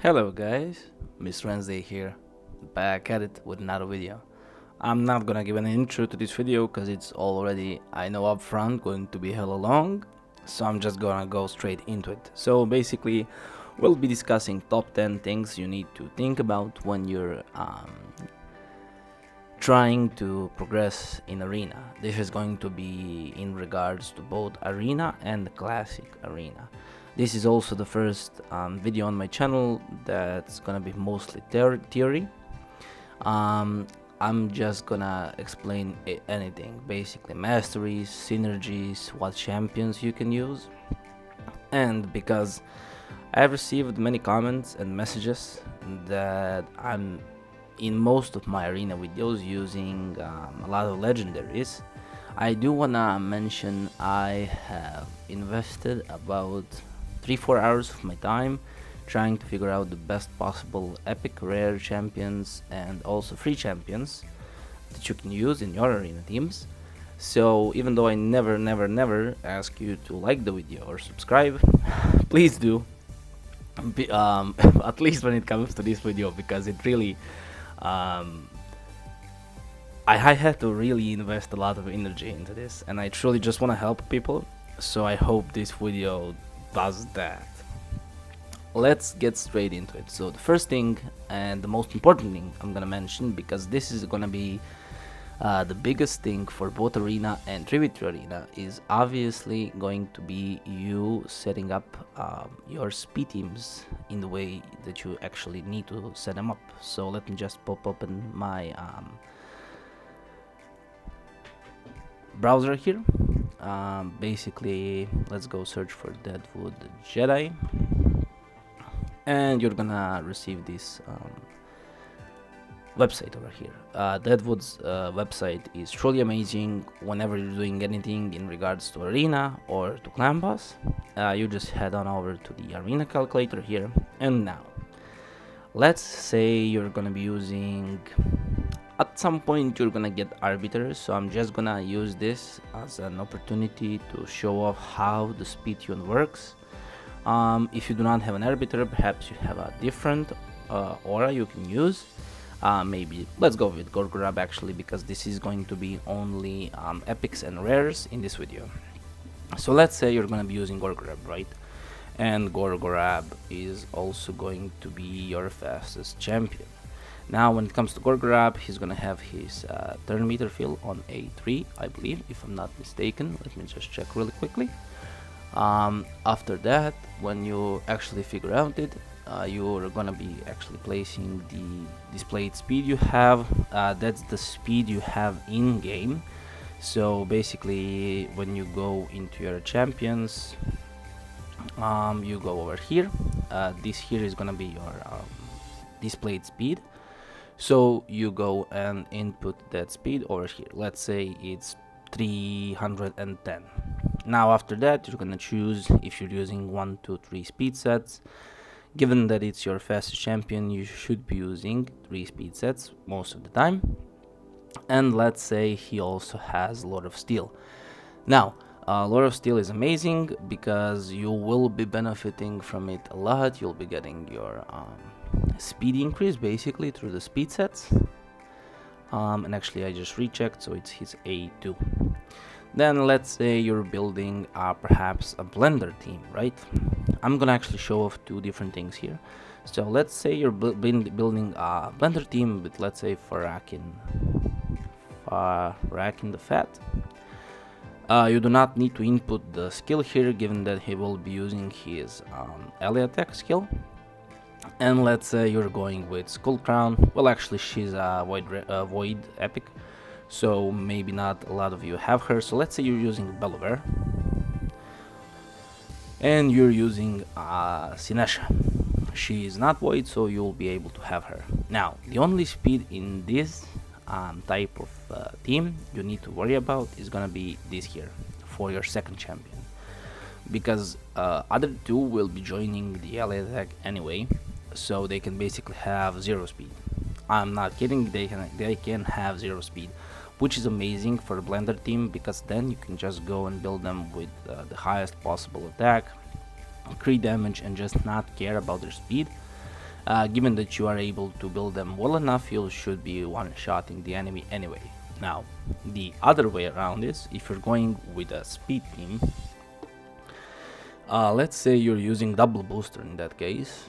Hello guys, Mr.Wednesday here, back at it with another video. I'm not gonna give an intro to this video because it's already, I know upfront, going to be hella long, so I'm just gonna go straight into it. So basically, we'll be discussing top 10 things you need to think about when you're trying to progress in arena. This is going to be in regards to both arena and classic arena. This is also the first video on my channel that's gonna be mostly theory. I'm just gonna explain anything, basically masteries, synergies, what champions you can use. And because I've received many comments and messages that I'm in most of my arena videos using a lot of legendaries, I do wanna mention I have invested about 3-4 hours of my time trying to figure out the best possible epic rare champions and also free champions that you can use in your arena teams. So even though I never ask you to like the video or subscribe, please do, at least when it comes to this video, because it really I had to really invest a lot of energy into this, and I truly just want to help people, so I hope this video does that. Let's get straight into it. So the first thing and the most important thing I'm gonna mention, because this is gonna be the biggest thing for both arena and 3v3 arena, is obviously going to be you setting up your speed teams in the way that you actually need to set them up. So let me just pop open my browser here. Basically, let's go search for Deadwood Jedi, and you're gonna receive this website over here. Deadwood's website is truly amazing. Whenever you're doing anything in regards to arena or to clan boss, you just head on over to the arena calculator here. And now, let's say you're gonna be using, at some point you're gonna get arbiters, so I'm just gonna use this as an opportunity to show off how the speed tune works. If you do not have an arbiter, perhaps you have a different aura you can use. Maybe let's go with Gorgorab actually, because this is going to be only epics and rares in this video. So let's say you're gonna be using Gorgorab, right? And Gorgorab is also going to be your fastest champion. Now when it comes to Gorgorab, he's gonna have his turn meter fill on A3, I believe, if I'm not mistaken. Let me just check really quickly. After that, when you actually figure out it, you're gonna be actually placing the displayed speed you have. That's the speed you have in game. So basically, when you go into your champions, you go over here. This here is gonna be your displayed speed. So you go and input that speed over here. Let's say it's 310. Now after that, you're gonna choose if you're using 1, 2, 3 speed sets. Given that it's your fastest champion, you should be using 3 speed sets most of the time. And let's say he also has Lord of Steel. Now, Lord of Steel is amazing because you will be benefiting from it a lot. You'll be getting your speed increase basically through the speed sets. And actually I just rechecked, so it's his A2. Then let's say you're building perhaps a blender team, right? I'm gonna actually show off two different things here. So let's say you're building a blender team with, let's say, Farakin the Fat. You do not need to input the skill here, given that he will be using his ally attack skill. And let's say you're going with Skull Crown. Well, actually she's a void epic, so maybe not a lot of you have her. So let's say you're using Bellover and you're using Sinesha. She is not void, so you'll be able to have her. Now, the only speed in this type of team you need to worry about is gonna be this here for your second champion, because other two will be joining the ally attack anyway, so they can basically have 0 speed. I'm not kidding, they can have 0 speed, which is amazing for a blender team, because then you can just go and build them with the highest possible attack, crit damage, and just not care about their speed. Given that you are able to build them well enough, you should be one-shotting the enemy anyway. Now, the other way around is, if you're going with a speed team, let's say you're using double booster in that case.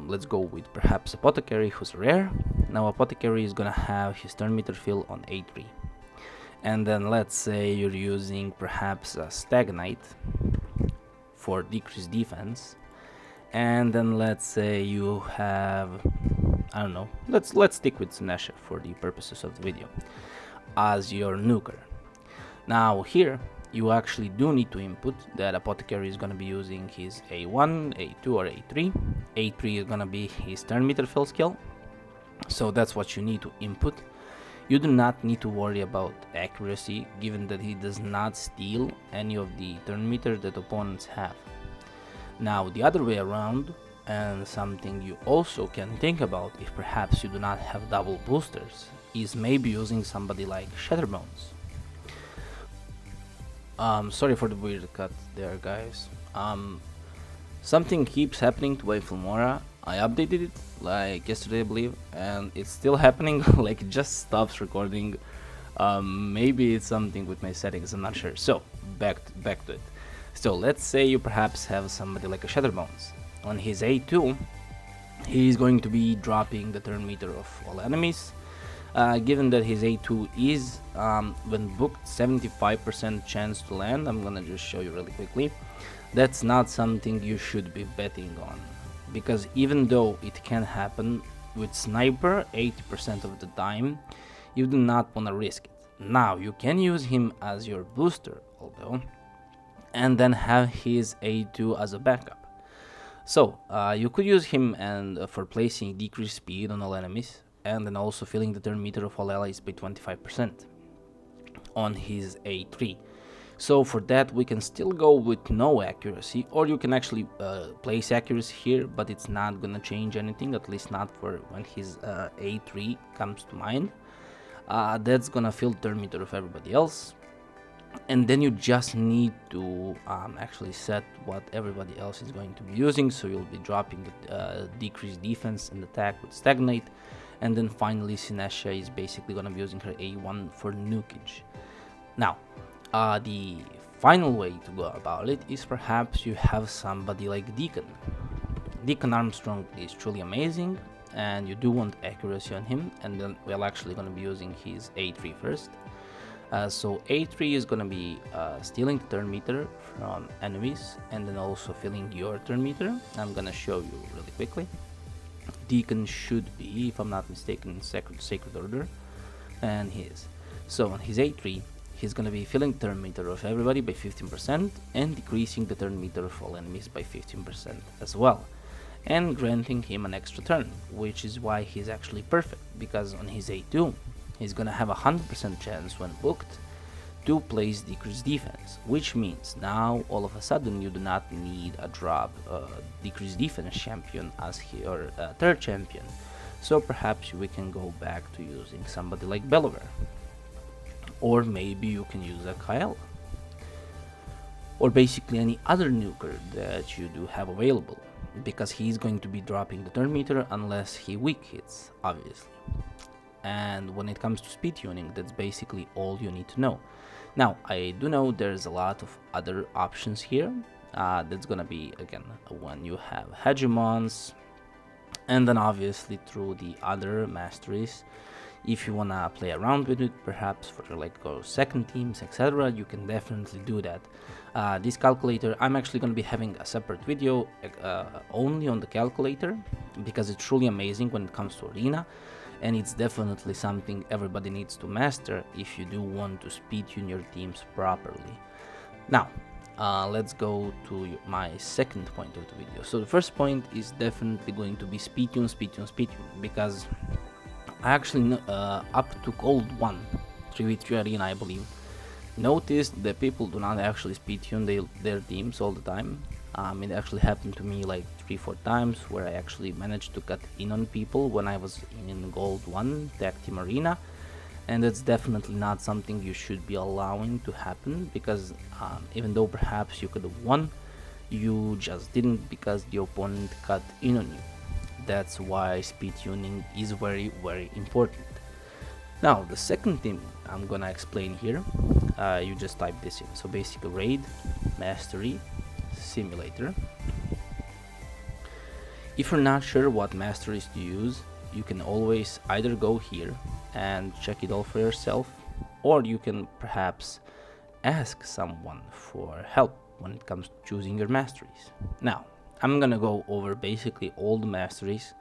Let's go with perhaps Apothecary, who's rare. Now Apothecary is gonna have his turn meter fill on A3. And then let's say you're using perhaps a Stagnite for decreased defense. And then let's say you have, I don't know, let's stick with Sinesha for the purposes of the video as your nuker. Now here you actually do need to input that Apothecary is going to be using his A1, A2 or A3. A3 is going to be his turn meter fill skill, so that's what you need to input. You do not need to worry about accuracy, given that he does not steal any of the turn meter that opponents have. Now the other way around, and something you also can think about if perhaps you do not have double boosters, is maybe using somebody like Shatterbones. Sorry for the weird cut there, guys. Something keeps happening to Filmora. I updated it like yesterday, I believe, and it's still happening. Like, it just stops recording. Maybe it's something with my settings, I'm not sure. So back to it. So let's say you perhaps have somebody like a Shatterbones. On his A2, he's going to be dropping the turn meter of all enemies. Given that his A2 is, when booked, 75% chance to land, I'm gonna just show you really quickly. That's not something you should be betting on, because even though it can happen with Sniper 80% of the time, you do not want to risk it. Now, you can use him as your booster, although, and then have his A2 as a backup. So, you could use him and for placing decreased speed on all enemies, and then also filling the turn meter of all allies by 25% on his A3. So for that we can still go with no accuracy, or you can actually place accuracy here, but it's not gonna change anything, at least not for when his A3 comes to mind. That's gonna fill the turn meter of everybody else, and then you just need to actually set what everybody else is going to be using. So you'll be dropping the decreased defense and attack with Stagnate, and then finally Sinesha is basically gonna be using her A1 for nukage. Now, the final way to go about it is perhaps you have somebody like Deacon. Deacon Armstrong is truly amazing, and you do want accuracy on him, and then we're actually going to be using his A3 first. So A3 is going to be stealing the turn meter from enemies, and then also filling your turn meter. I'm going to show you really quickly. Deacon should be, if I'm not mistaken, sacred order, and he is. So on his A3, he's going to be filling the turn meter of everybody by 15% and decreasing the turn meter of all enemies by 15% as well, and granting him an extra turn, which is why he's actually perfect, because on his A2 he's going to have a 100% chance when booked to place decreased defense, which means now all of a sudden you do not need a drop decreased defense champion as your third champion. So perhaps we can go back to using somebody like Bellover. Or maybe you can use a Kyle, or basically any other nuker that you do have available, because he's going to be dropping the turn meter unless he weak hits, obviously. And when it comes to speed tuning, that's basically all you need to know. Now, I do know there's a lot of other options here. That's gonna be, again, when you have hegemons, and then obviously through the other masteries. If you wanna play around with it, perhaps for like second teams, etc., you can definitely do that. This calculator, I'm actually gonna be having a separate video only on the calculator, because it's truly amazing when it comes to arena, and it's definitely something everybody needs to master if you do want to speed tune your teams properly. Now, let's go to my second point of the video. So the first point is definitely going to be speed tune, because I actually, up to Gold 1, 3v3 Arena, I believe, noticed that people do not actually speed tune their teams all the time. It actually happened to me like 3-4 times, where I actually managed to cut in on people when I was in Gold 1 Tag Team Arena, and that's definitely not something you should be allowing to happen, because even though perhaps you could have won, you just didn't, because the opponent cut in on you. that's why speed tuning is very, very important. Now, the second thing I'm gonna explain here, you just type this in. So basically, Raid Mastery Simulator. If you're not sure what masteries to use, you can always either go here and check it all for yourself, or you can perhaps ask someone for help when it comes to choosing your masteries. Now, I'm gonna go over basically all the masteries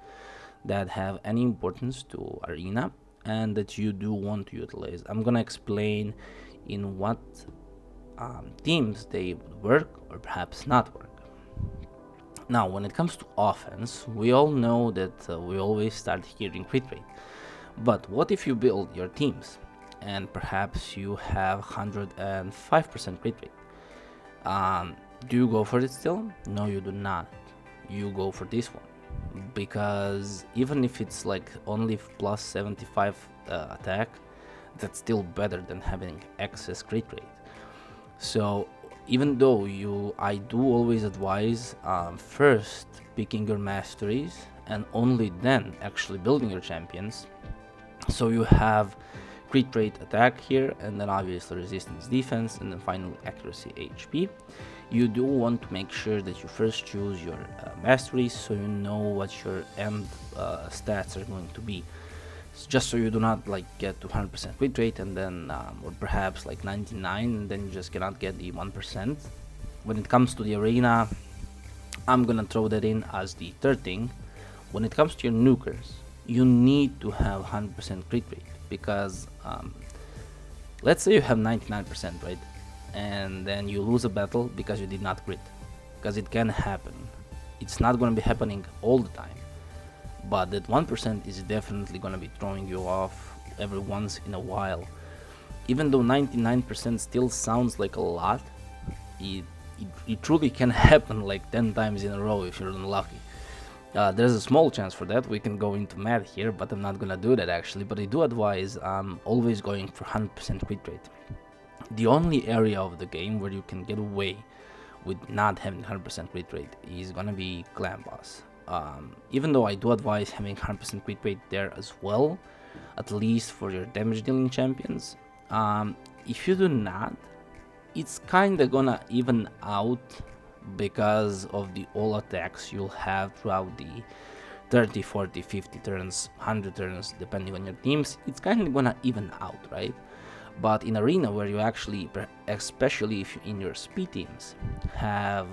that have any importance to Arena and that you do want to utilize. I'm gonna explain in what teams they would work or perhaps not work. Now, when it comes to offense, we all know that we always start hearing crit rate. But what if you build your teams and perhaps you have 105% crit rate? Do you go for it still? No, you do not. You go for this one, because even if it's like only plus 75 attack, that's still better than having excess crit rate. So even though I do always advise first picking your masteries and only then actually building your champions, so you have crit rate attack here, and then obviously resistance defense, and then finally accuracy HP. You do want to make sure that you first choose your masteries, so you know what your end stats are going to be, just so you do not like get to 100% crit rate and then or perhaps like 99 and then you just cannot get the 1%. When it comes to the arena, I'm gonna throw that in as the third thing. When it comes to your nukers, you need to have 100% crit rate, because let's say you have 99%, right, and then you lose a battle because you did not crit, because it can happen. It's not going to be happening all the time, but that 1% is definitely going to be throwing you off every once in a while. Even though 99% still sounds like a lot, it truly can happen like 10 times in a row if you're unlucky. There's a small chance for that. We can go into math here, but I'm not gonna do that actually. But I do advise always going for 100% crit rate. The only area of the game where you can get away with not having 100% crit rate is gonna be Clan Boss. Even though I do advise having 100% crit rate there as well, at least for your damage dealing champions. If you do not, it's kinda gonna even out, because of the all attacks you'll have throughout the 30, 40, 50 turns, 100 turns, depending on your teams. It's kind of gonna even out, right? But in arena, where you actually, especially if you in your speed teams, have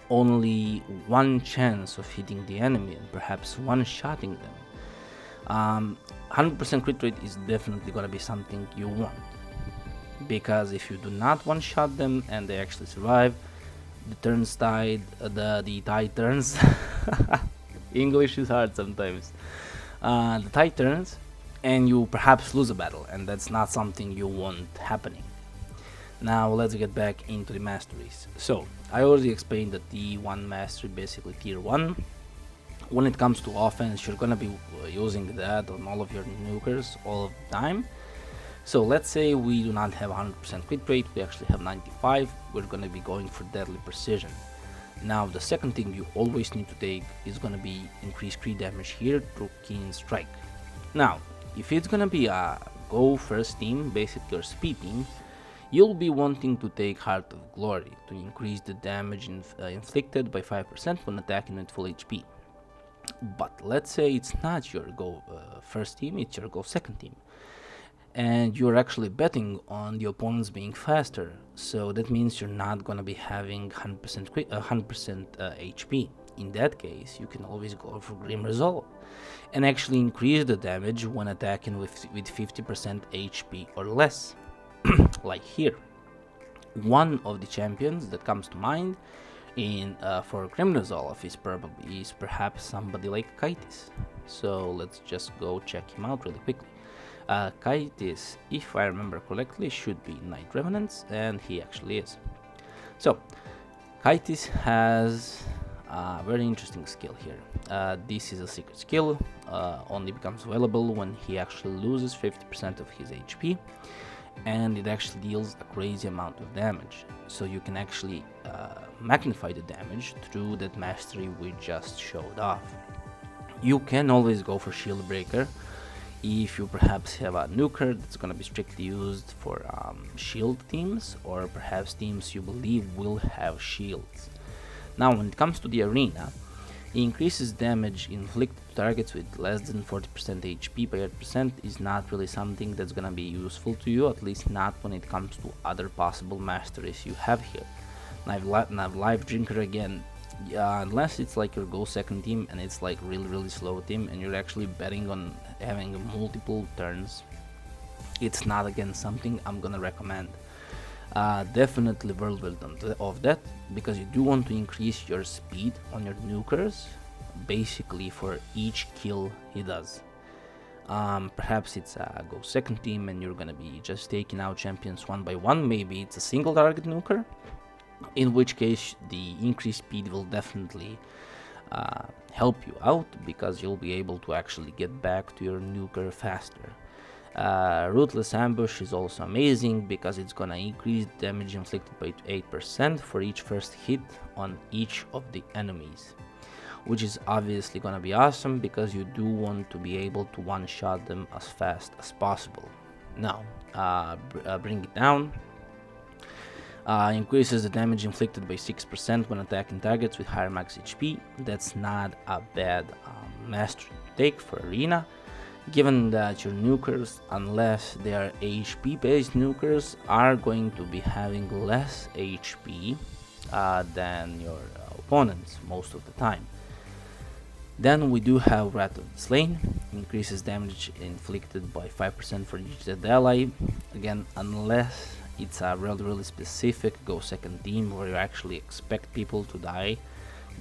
only one chance of hitting the enemy and perhaps one-shotting them, 100% crit rate is definitely gonna be something you want, because if you do not one-shot them and they actually survive, the turns tide, the tide turns. English is hard sometimes. The tide turns, and you perhaps lose a battle, and that's not something you want happening. Now let's get back into the masteries. So I already explained that the one mastery, basically tier 1. When it comes to offense, you're gonna be using that on all of your nukers all of the time. So let's say we do not have 100% crit rate, we actually have 95, we're going to be going for deadly precision. Now the second thing you always need to take is going to be increased crit damage here through Keen Strike. Now, if it's going to be a go first team, basically your speed team, you'll be wanting to take Heart of Glory to increase the damage inflicted by 5% when attacking with full HP. But let's say it's not your go first team, it's your go second team, and you're actually betting on the opponents being faster, so that means you're not gonna be having 100% HP. In that case, you can always go for Grim Resolve and actually increase the damage when attacking with 50% HP or less. Like here, one of the champions that comes to mind in for Grim Resolve is perhaps somebody like Kaitis. So let's just go check him out really quickly. Kaitis, if I remember correctly, should be Night Revenants, and he actually is. So, Kaitis has a very interesting skill here. This is a secret skill, only becomes available when he actually loses 50% of his HP, and it actually deals a crazy amount of damage. So you can actually magnify the damage through that mastery we just showed off. You can always go for Shield Breaker if you perhaps have a nuker that's going to be strictly used for shield teams, or perhaps teams you believe will have shields. Now when it comes to the arena, it increases damage inflicted to targets with less than 40% HP by 8% is not really something that's gonna be useful to you, at least not when it comes to other possible masteries you have here. Now Life Drinker again, unless it's like your go second team and it's like really slow team and you're actually betting on having multiple turns, it's not again something I'm gonna recommend. Definitely world of that, because you do want to increase your speed on your nukers basically for each kill he does. Perhaps it's a go second team and you're gonna be just taking out champions one by one, maybe it's a single target nuker, in which case the increased speed will definitely help you out, because you'll be able to actually get back to your nuker faster. Ruthless Ambush is also amazing because it's gonna increase damage inflicted by 8% for each first hit on each of the enemies, which is obviously gonna be awesome because you do want to be able to one-shot them as fast as possible. Now, bring it down. Increases the damage inflicted by 6% when attacking targets with higher max HP. That's not a bad mastery to take for arena, given that your nukers, unless they are HP based nukers, are going to be having less HP than your opponents most of the time. Then we do have Wrath of the Slain, increases damage inflicted by 5% for each dead ally, again unless it's a really specific go second team where you actually expect people to die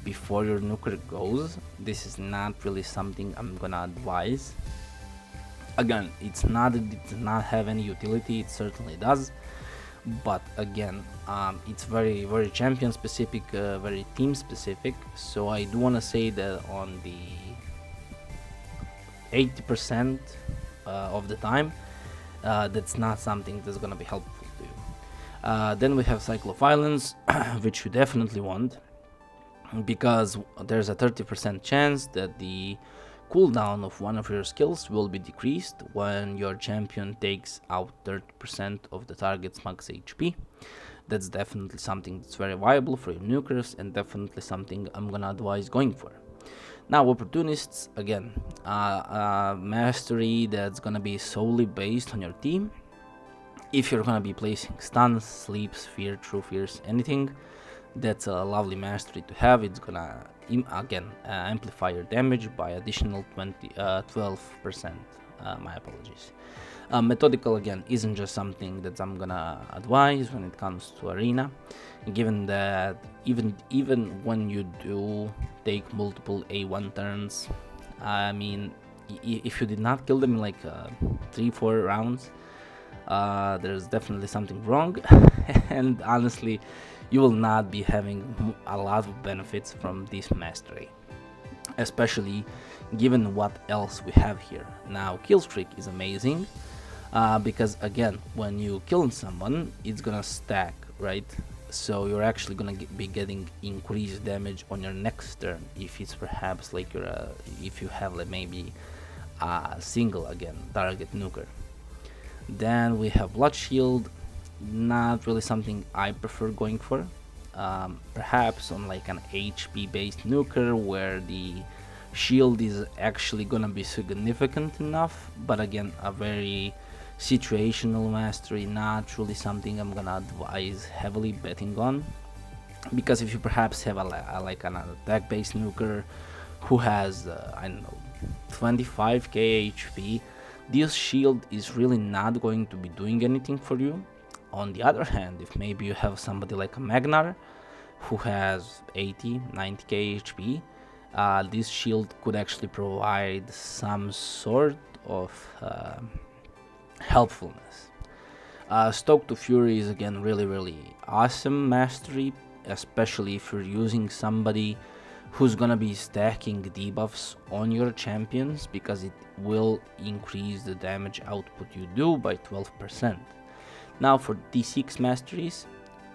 before your nuker goes. This is not really something I'm gonna advise. Again, it does not have any utility, it certainly does, but again, it's very champion specific, very team specific, so I do want to say that on the 80% of the time, that's not something that's gonna be helpful to you. Then we have Cycle of Violence, which you definitely want, because there's a 30% chance that the cooldown of one of your skills will be decreased when your champion takes out 30% of the target's max HP. That's definitely something that's very viable for your nukers, and definitely something I'm gonna advise going for. Now, Opportunists, again, mastery that's gonna be solely based on your team. If you're gonna be placing stuns, sleeps, fear, true fears, anything, that's a lovely mastery to have. It's gonna amplify your damage by additional 12%. My apologies. Methodical again isn't just something that I'm gonna advise when it comes to arena, given that even when you do take multiple A1 turns, I mean, if you did not kill them in like 3-4 rounds, there's definitely something wrong, and honestly, you will not be having a lot of benefits from this mastery, especially given what else we have here. Now, Killstreak is amazing, because again, when you kill someone, it's gonna stack, right? So you're actually gonna be getting increased damage on your next turn, if it's perhaps like if you have like maybe a single again target nuker. Then we have Blood Shield, not really something I prefer going for. Perhaps on like an HP based nuker where the shield is actually gonna be significant enough, but again, a very situational mastery, not really something I'm gonna advise heavily betting on, because if you perhaps have like an attack based nuker who has I don't know, 25k HP, this shield is really not going to be doing anything for you. On the other hand, if maybe you have somebody like a Magnar who has 80, 90k HP, this shield could actually provide some sort of helpfulness. Stoke to Fury is again really awesome mastery, especially if you're using somebody who's gonna be stacking debuffs on your champions, because it will increase the damage output you do by 12%. Now for D6 masteries,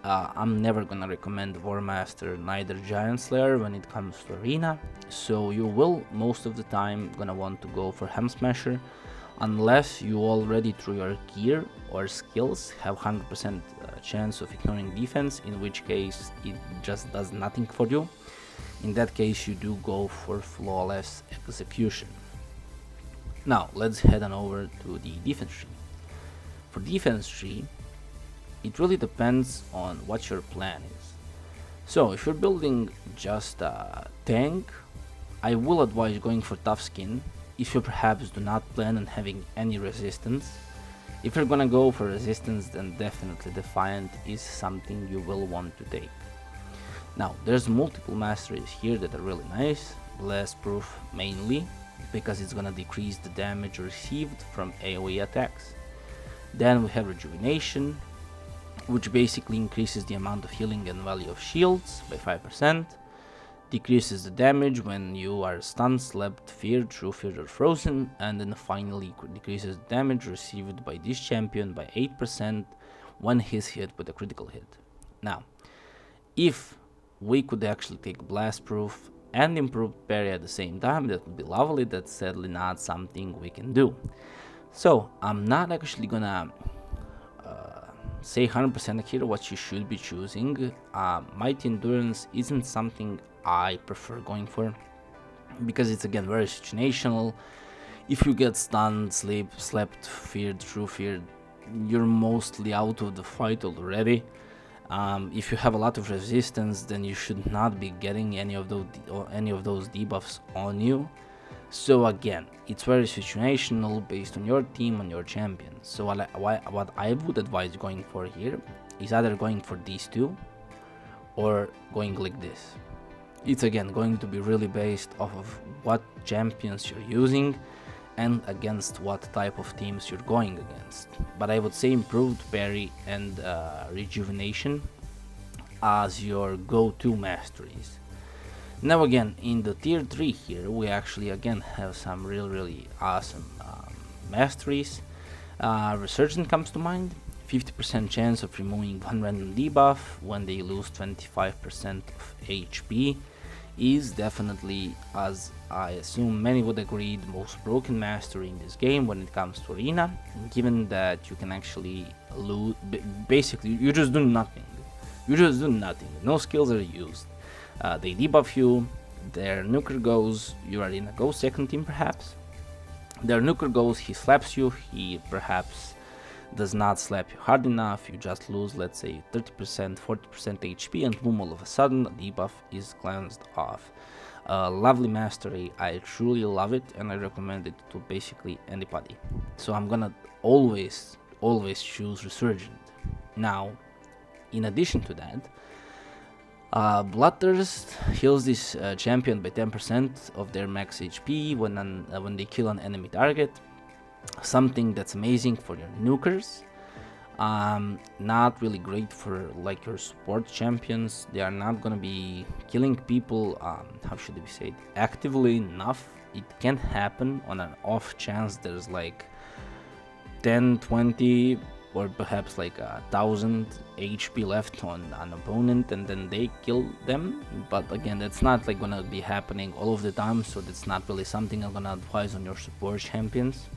I'm never gonna recommend War Master, neither Giant Slayer when it comes to arena. So you will most of the time gonna want to go for Hem Smasher, unless you already through your gear or skills have 100% chance of ignoring defense, in which case it just does nothing for you. In that case you do go for flawless execution. Now let's head on over to the defense tree. For defense tree, it really depends on what your plan is. So if you're building just a tank, I will advise going for tough skin if you perhaps do not plan on having any resistance. If you're gonna go for resistance, then definitely Defiant is something you will want to take. Now there's multiple masteries here that are really nice. Blast Proof mainly, because it's gonna decrease the damage received from AoE attacks. Then we have Rejuvenation, which basically increases the amount of healing and value of shields by 5%, decreases the damage when you are stunned, slept, feared, true feared, or frozen, and then finally decreases the damage received by this champion by 8% when he's hit with a critical hit. Now, if we could actually take Blast Proof and improved parry at the same time, that would be lovely. That's sadly not something we can do. So I'm not actually gonna say 100% here what you should be choosing. Mighty Endurance isn't something I prefer going for, because it's again very situational. If you get stunned, slept, feared, true feared, you're mostly out of the fight already. If you have a lot of resistance, then you should not be getting any of those debuffs on you. So again, it's very situational based on your team and your champion. So what I would advise going for here is either going for these two or going like this. It's again going to be really based off of what champions you're using and against what type of teams you're going against. But I would say improved parry and rejuvenation as your go-to masteries. Now again, in the tier 3 here, we actually again have some really awesome masteries. Resurgent comes to mind. 50% chance of removing one random debuff when they lose 25% of HP is definitely, as I assume many would agree, the most broken mastery in this game when it comes to arena, given that you can actually lose, basically you just do nothing. No skills are used. They debuff you, their nuker goes, you are in a go second team perhaps. Their nuker goes, he slaps you, he perhaps does not slap you hard enough, you just lose let's say 30%, 40% HP, and boom, all of a sudden the debuff is cleansed off. Lovely mastery, I truly love it and I recommend it to basically anybody. So I'm gonna always choose Resurgent. Now, in addition to that, Bloodthirst heals this champion by 10% of their max HP when they kill an enemy target. Something that's amazing for your nukers. Not really great for like your support champions. They are not gonna be killing people, how should we say it, actively enough. It can happen on an off chance there's like 10, 20 or perhaps like 1000 HP left on an opponent and then they kill them, but again that's not like gonna be happening all of the time, so that's not really something I'm gonna advise on your support champions.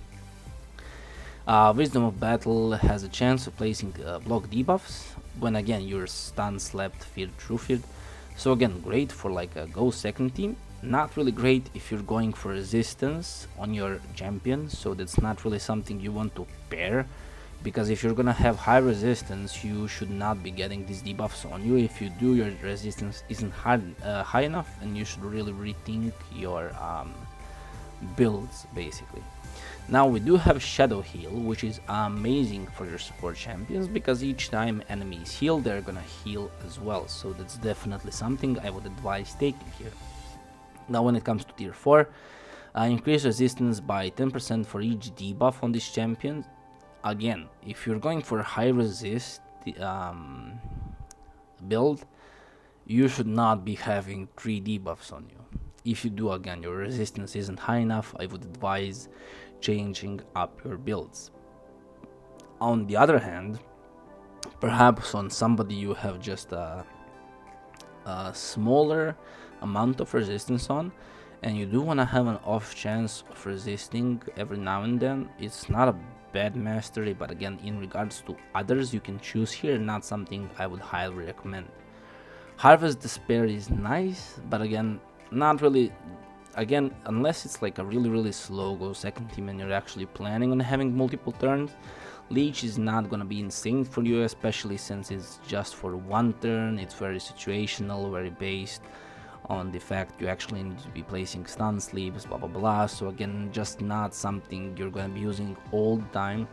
Wisdom of Battle has a chance of placing block debuffs when again you're stunned, slept, feared, true feared. So again, great for like a go second team. Not really great if you're going for resistance on your champion, so that's not really something you want to pair, because if you're gonna have high resistance you should not be getting these debuffs on you. If you do, your resistance isn't high enough and you should really rethink your builds basically. Now we do have Shadow Heal, which is amazing for your support champions because each time enemies heal they're gonna heal as well, so that's definitely something I would advise taking here. Now when it comes to tier 4, increase resistance by 10% for each debuff on this champion. Again, if you're going for a high resist build, you should not be having 3 debuffs on you. If you do, again, your resistance isn't high enough, I would advise changing up your builds. On the other hand, Perhaps on somebody you have just a smaller amount of resistance on, and you do want to have an off chance of resisting every now and then. It's not a bad mastery, but again, in regards to others you can choose here, not something I would highly recommend. Harvest Despair is nice, but again, not really. Again, unless it's like a really slow go second team and you're actually planning on having multiple turns, Leech is not gonna be insane for you, especially since it's just for one turn. It's very situational, very based on the fact you actually need to be placing stun sleeves, blah blah blah. So again, just not something you're gonna be using all the time.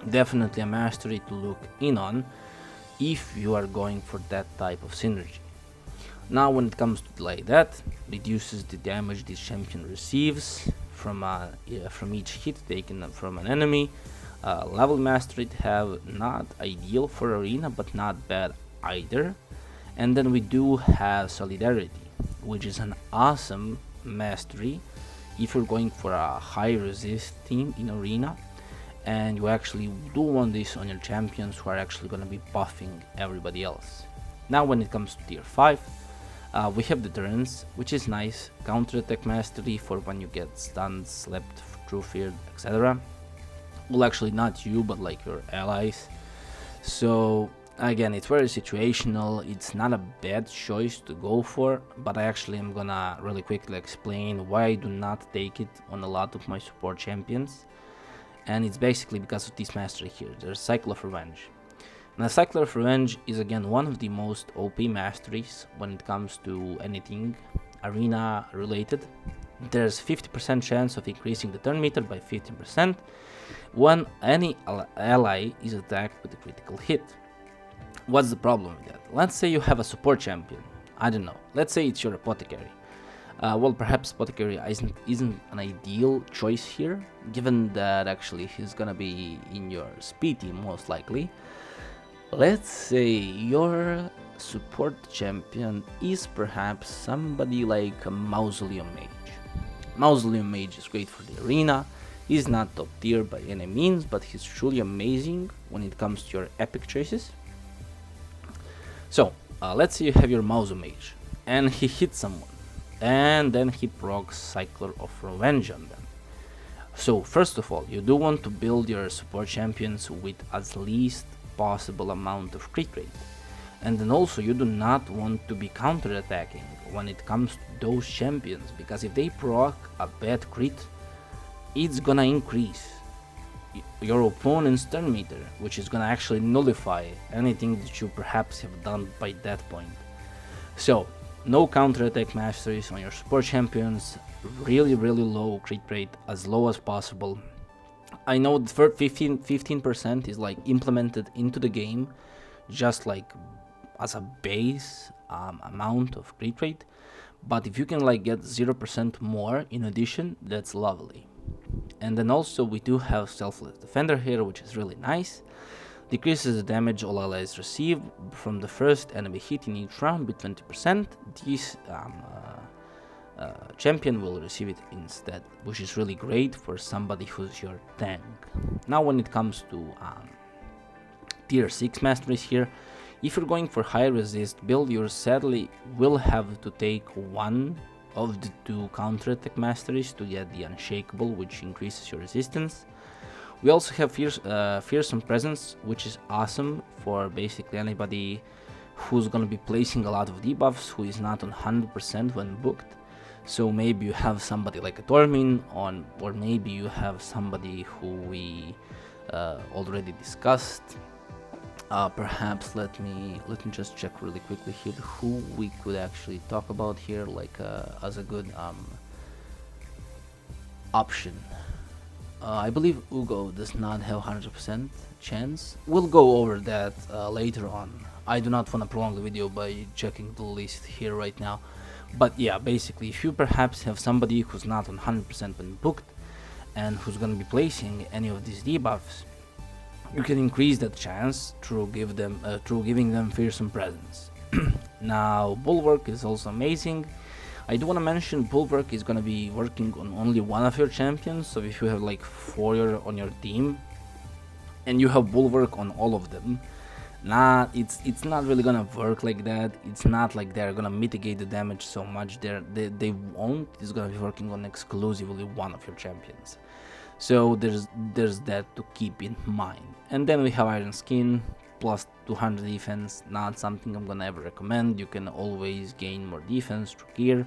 Definitely a mastery to look in on if you are going for that type of synergy. Now when it comes to like that, reduces the damage this champion receives from each hit taken from an enemy. Level mastery to have, not ideal for arena, but not bad either. And then we do have Solidarity, which is an awesome mastery if you're going for a high resist team in arena, and you actually do want this on your champions who are actually going to be buffing everybody else. Now when it comes to tier 5, we have Deterrence, which is nice. Counter-attack mastery for when you get stunned, slept, true feared, etc. Well, actually not you, but like your allies. So again, it's very situational. It's not a bad choice to go for, but I actually am gonna really quickly explain why I do not take it on a lot of my support champions. And it's basically because of this mastery here. There's Cycle of Revenge. Now, Cycle of Revenge is again one of the most OP masteries when it comes to anything arena related. There's 50% chance of increasing the turn meter by 15% when any ally is attacked with a critical hit. What's the problem with that? Let's say you have a support champion. I don't know. Let's say it's your Apothecary. Well, perhaps Apothecary isn't an ideal choice here, given that actually he's gonna be in your speed team most likely. Let's say your support champion is perhaps somebody like a Mausoleum Mage. Mausoleum Mage is great for the arena. He's not top tier by any means, but he's truly amazing when it comes to your epic chases. So, let's say you have your Mausoleum Mage, and he hits someone, and then he procs Cycler of Revenge on them. So, first of all, you do want to build your support champions with at least possible amount of crit rate, and then also you do not want to be counter-attacking when it comes to those champions, because if they proc a bad crit, it's gonna increase your opponent's turn meter, which is gonna actually nullify anything that you perhaps have done by that point. So no counter-attack masteries on your support champions, really low crit rate, as low as possible. I know that for 15% is like implemented into the game, just like as a base amount of crit rate, but if you can like get 0% more in addition, that's lovely. And then also we do have Selfless Defender here, which is really nice. Decreases the damage all allies receive from the first enemy hit in each round by 20%. This champion will receive it instead, which is really great for somebody who's your tank. Now when it comes to tier 6 masteries here, if you're going for high resist build, you sadly will have to take one of the two counter-attack masteries to get the Unshakable, which increases your resistance. We also have Fearsome Presence, which is awesome for basically anybody who's gonna be placing a lot of debuffs, who is not on 100% when booked. So maybe you have somebody like a Tormin on, or maybe you have somebody who we already discussed. Perhaps let me just check really quickly here who we could actually talk about here, like as a good option. I believe Ugo does not have 100% chance. We'll go over that later on. I do not want to prolong the video by checking the list here right now. But yeah, basically, if you perhaps have somebody who's not on 100% when booked and who's going to be placing any of these debuffs, you can increase that chance through giving them Fearsome Presence. Now, Bulwark is also amazing. I do want to mention Bulwark is going to be working on only one of your champions, so if you have like 4 on your team and you have Bulwark on all of them, It's not really gonna work like that. It's not like they're gonna mitigate the damage so much. They won't. It's gonna be working on exclusively one of your champions. So there's that to keep in mind. And then we have Iron Skin plus 200 defense. Not something I'm gonna ever recommend. You can always gain more defense through gear,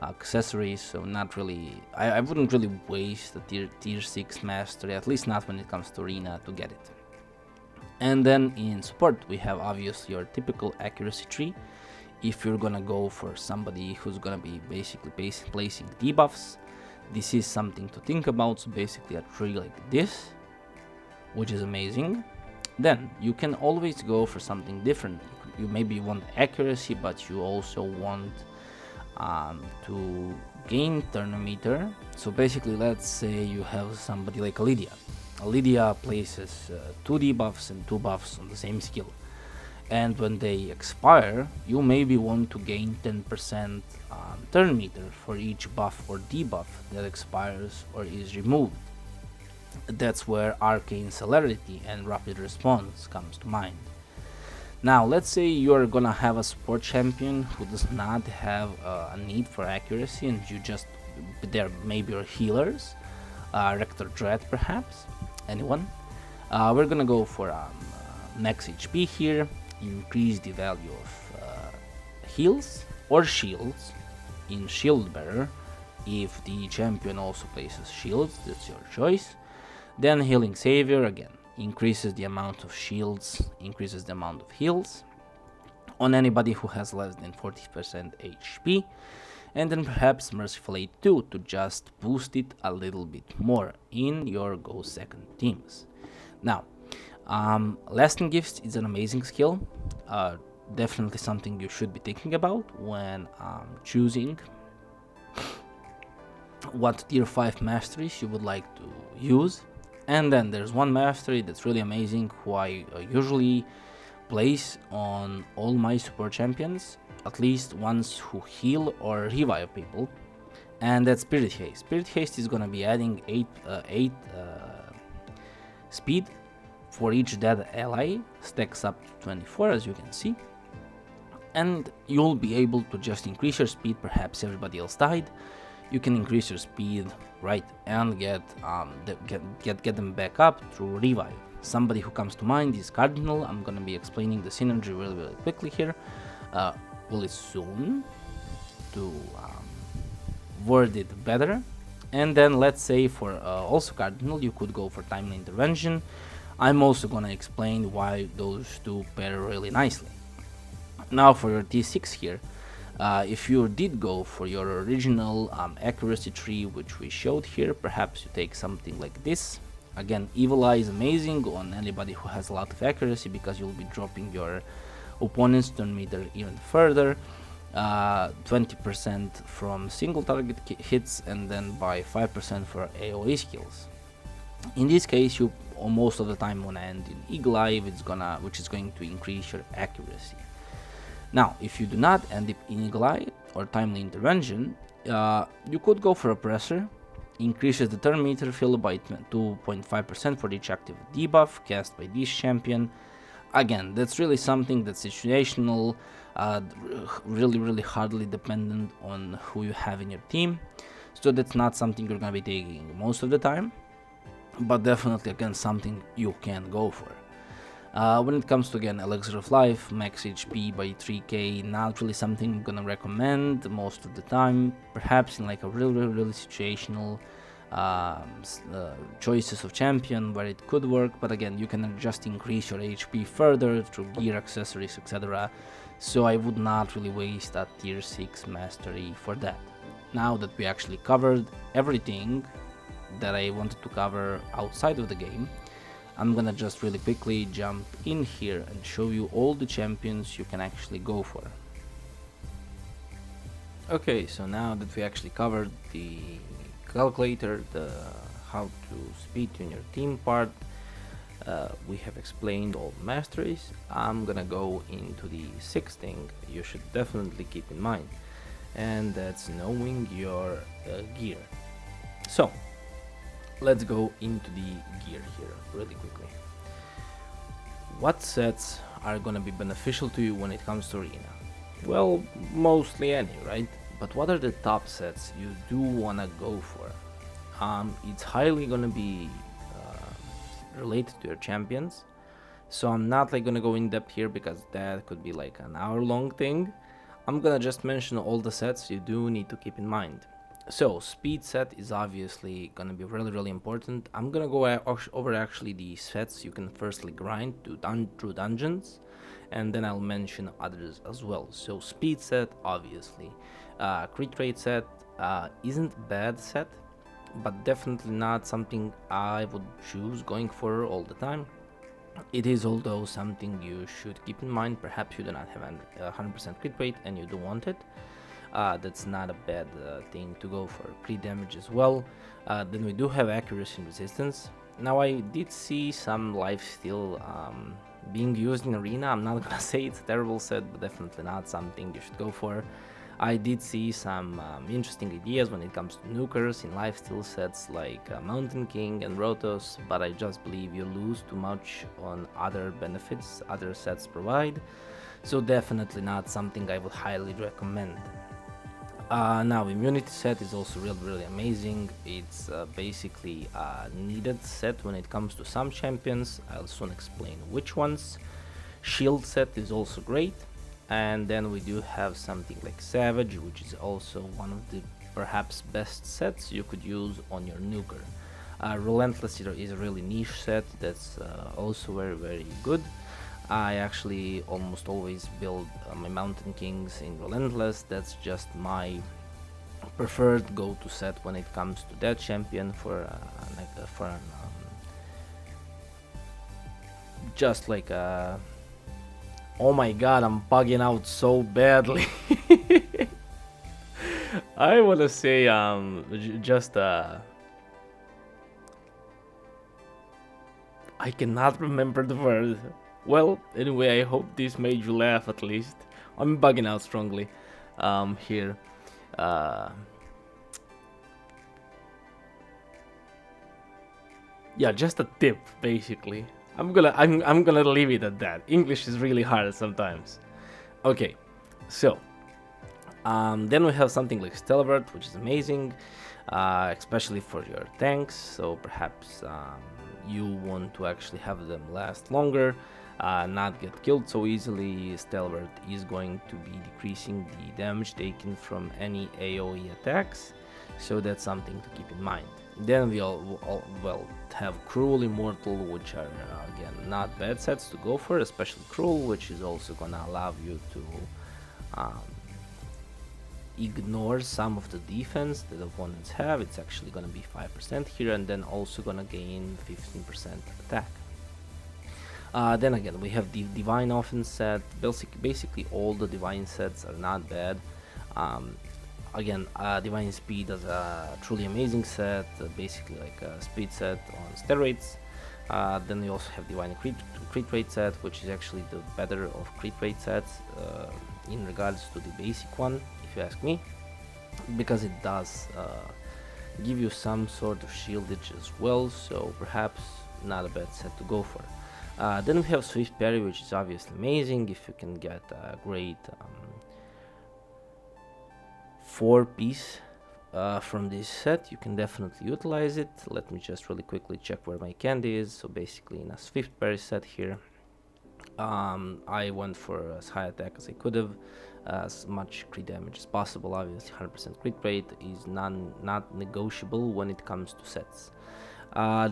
accessories. So not really. I wouldn't really waste a tier 6 mastery, at least not when it comes to arena, to get it. And then in support we have obviously your typical accuracy tree. If you're gonna go for somebody who's gonna be basically placing debuffs, this is something to think about. So basically a tree like this, which is amazing. Then you can always go for something different. You maybe want accuracy, but you also want to gain turn meter. So basically, let's say you have somebody like Lydia. Lydia places 2 debuffs and 2 buffs on the same skill, and when they expire, you maybe want to gain 10% turn meter for each buff or debuff that expires or is removed. That's where arcane celerity and rapid response comes to mind. Now let's say you're gonna have a support champion who does not have a need for accuracy, and you just, they're maybe your healers, Rector Dread perhaps, anyone. We're gonna go for max HP here, increase the value of heals or shields in shield bearer. If the champion also places shields, that's your choice. Then healing savior, again, increases the amount of shields, increases the amount of heals on anybody who has less than 40% HP. And then perhaps Merciful Aid 2 to just boost it a little bit more in your go second teams. Now, Lasting Gifts is an amazing skill, definitely something you should be thinking about when choosing what tier 5 masteries you would like to use. And then there's one mastery that's really amazing, who I usually place on all my support champions, at least ones who heal or revive people, and that's Spirit Haste. Spirit Haste is gonna be adding 8 speed for each dead ally, stacks up to 24 as you can see, and you'll be able to just increase your speed. Perhaps everybody else died, you can increase your speed, right, and get them back up through revive. Somebody who comes to mind is Cardinal. I'm gonna be explaining the synergy really quickly here, really soon, to word it better. And then let's say for also Cardinal, you could go for Timely Intervention. I'm also gonna explain why those two pair really nicely. Now for your T6 here, if you did go for your original accuracy tree, which we showed here, perhaps you take something like this. Again, Evil Eye is amazing on anybody who has a lot of accuracy, because you'll be dropping your opponent's turn meter even further, 20% from single target hits, and then by 5% for AoE skills. In this case, you most of the time wanna end in Eagle Eye, which is going to increase your accuracy. Now, if you do not end up in Eagle Eye or Timely Intervention, you could go for Oppressor. Increases the turn meter fill by 2.5% for each active debuff cast by this champion. Again, that's really something that's situational, really hardly dependent on who you have in your team. So that's not something you're gonna be taking most of the time, but definitely again something you can go for. When it comes to, again, Elixir of Life, max HP by 3k, not really something I'm gonna recommend most of the time. Perhaps in like a really situational choices of champion where it could work, but again, you can just increase your HP further through gear, accessories, etc. So I would not really waste a tier 6 mastery for that. Now that we actually covered everything that I wanted to cover outside of the game, I'm gonna just really quickly jump in here and show you all the champions you can actually go for. Okay, so now that we actually covered the calculator, the how to speed tune your team part, we have explained all masteries. I'm gonna go into the sixth thing you should definitely keep in mind, and that's knowing your gear. So let's go into the gear here really quickly. What sets are gonna be beneficial to you when it comes to arena? Well, mostly any, right? But what are the top sets you do wanna go for? It's highly gonna be related to your champions, so I'm not like gonna go in depth here because that could be like an hour-long thing. I'm gonna just mention all the sets you do need to keep in mind. So speed set is obviously gonna be really important. I'm gonna go over actually the sets you can firstly grind to through dungeons, and then I'll mention others as well. So speed set, obviously. Crit rate set isn't bad set, but definitely not something I would choose going for all the time. It is although something you should keep in mind. Perhaps you do not have a 100% crit rate and you do want it. That's not a bad thing to go for. Crit damage as well. Then we do have accuracy and resistance. Now I did see some lifesteal being used in arena. I'm not gonna say it's a terrible set, but definitely not something you should go for. I did see some interesting ideas when it comes to nukers in lifesteal sets like Mountain King and Rotos, but I just believe you lose too much on other benefits other sets provide, so definitely not something I would highly recommend. Now immunity set is also really amazing. It's basically a needed set when it comes to some champions. I'll soon explain which ones. Shield set is also great. And then we do have something like Savage, which is also one of the perhaps best sets you could use on your nuker. Relentless is a really niche set that's also very good. I actually almost always build my Mountain Kings in Relentless. That's just my preferred go-to set when it comes to that champion just like a. Oh my god, I'm bugging out so badly. I wanna say just I cannot remember the word. Well, anyway, I hope this made you laugh at least. I'm bugging out strongly here. Yeah, just a tip basically. I'm gonna leave it at that. English is really hard sometimes. Okay, so then we have something like Stalwart, which is amazing, especially for your tanks. So perhaps you want to actually have them last longer, not get killed so easily. Stalwart is going to be decreasing the damage taken from any AoE attacks, so that's something to keep in mind. Then we well have Cruel, Immortal, which are again not bad sets to go for, especially Cruel, which is also gonna allow you to ignore some of the defense that opponents have. It's actually gonna be 5% here, and then also gonna gain 15% attack. Then again, we have the Divine Offense set. Basically all the Divine sets are not bad. Again, Divine Speed is a truly amazing set, basically like a speed set on steroids. Then we also have Divine Crit Rate set, which is actually the better of crit rate sets in regards to the basic one, if you ask me, because it does give you some sort of shieldage as well, so perhaps not a bad set to go for. Then we have Swift Parry, which is obviously amazing. If you can get a great 4-piece from this set, you can definitely utilize it. Let me just really quickly check where my candy is. So basically in a Swift Parry set here, I went for as high attack as I could have, as much crit damage as possible. Obviously 100% crit rate is not negotiable when it comes to sets.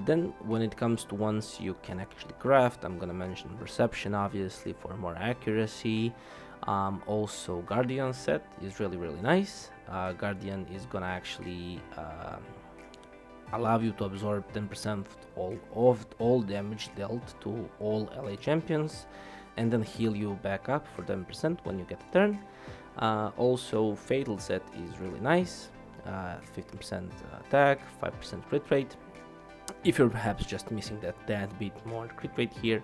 Then when it comes to ones you can actually craft, I'm gonna mention Perception obviously for more accuracy. Also Guardian set is really nice. Guardian is gonna actually allow you to absorb 10% of all damage dealt to all LA champions, and then heal you back up for 10% when you get a turn. Also Fatal set is really nice, 15% attack, 5% crit rate, if you're perhaps just missing that bit more crit rate here.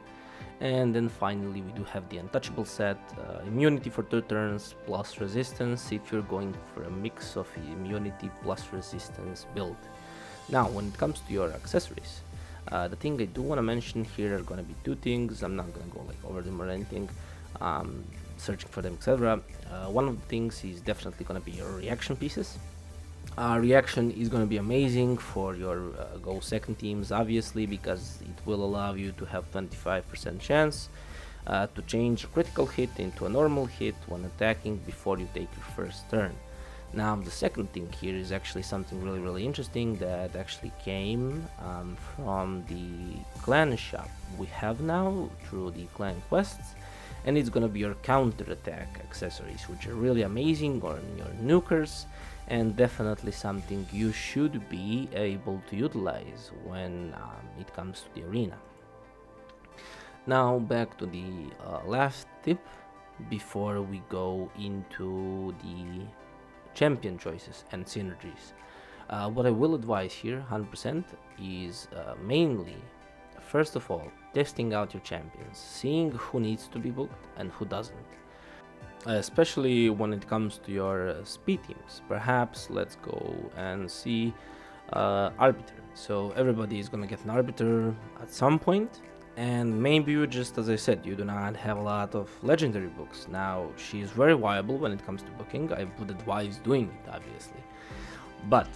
And then finally we do have the Untouchable set, immunity for 2 turns plus resistance if you're going for a mix of immunity plus resistance build. Now when it comes to your accessories, The thing I do want to mention here are going to be two things. I'm not going to go like over them or anything, searching for them, etc. One of the things is definitely going to be your reaction pieces. Reaction is going to be amazing for your go second teams, obviously, because it will allow you to have 25% chance to change a critical hit into a normal hit when attacking before you take your first turn. Now the second thing here is actually something really interesting that actually came from the clan shop we have now through the clan quests, and it's gonna be your counter attack accessories, which are really amazing on your nukers and definitely something you should be able to utilize when it comes to the arena. Now back to the last tip before we go into the champion choices and synergies. What I will advise here 100% is mainly, first of all, testing out your champions, seeing who needs to be booked and who doesn't. Especially when it comes to your speed teams. Perhaps let's go and see Arbiter. So everybody is gonna get an Arbiter at some point, and maybe you just, as I said, you do not have a lot of legendary books. Now, she is very viable when it comes to booking. I would advise doing it, obviously, but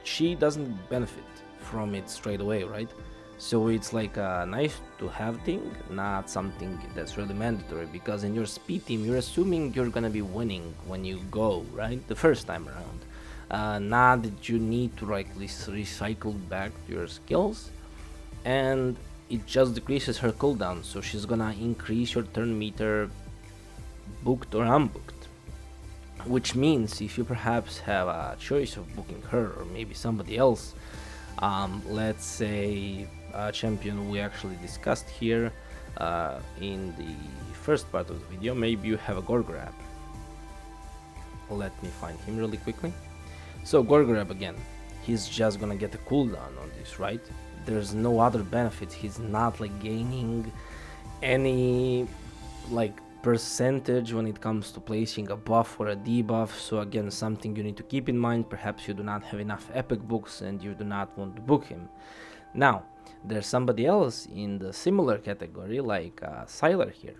she doesn't benefit from it straight away, right? So it's like a nice to have thing, not something that's really mandatory, because in your speed team you're assuming you're gonna be winning when you go, right, the first time around. Not that you need to like recycle back your skills, and it just decreases her cooldown, so she's gonna increase your turn meter booked or unbooked, which means if you perhaps have a choice of booking her or maybe somebody else, let's say a champion we actually discussed here in the first part of the video, maybe you have a Gorgrab. Let me find him really quickly. So Gorgrab, again, he's just gonna get a cooldown on this, right? There's no other benefits. He's not like gaining any like percentage when it comes to placing a buff or a debuff. So again, something you need to keep in mind. Perhaps you do not have enough epic books and you do not want to book him. Now there's somebody else in the similar category like Sylar here.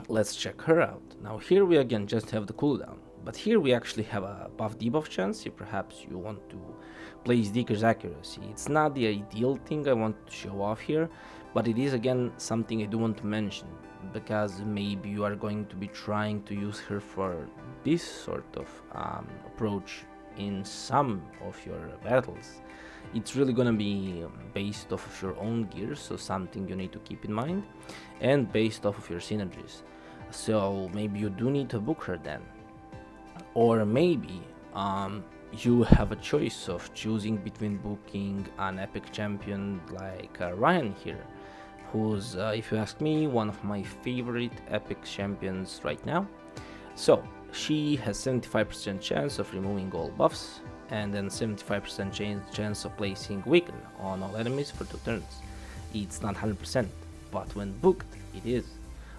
Let's check her out. Now here we again just have the cooldown, but here we actually have a buff debuff chance if perhaps you want to place Deaker's accuracy. It's not the ideal thing I want to show off here, but it is again something I do want to mention, because maybe you are going to be trying to use her for this sort of approach in some of your battles. It's really gonna be based off of your own gear, so something you need to keep in mind, and based off of your synergies. So maybe you do need to book her then, or maybe you have a choice of choosing between booking an epic champion like Ryan here, who's, if you ask me, one of my favorite epic champions right now. So she has 75% chance of removing all buffs, and then 75% chance of placing weaken on all enemies for 2 turns. It's not 100%, but when booked, it is.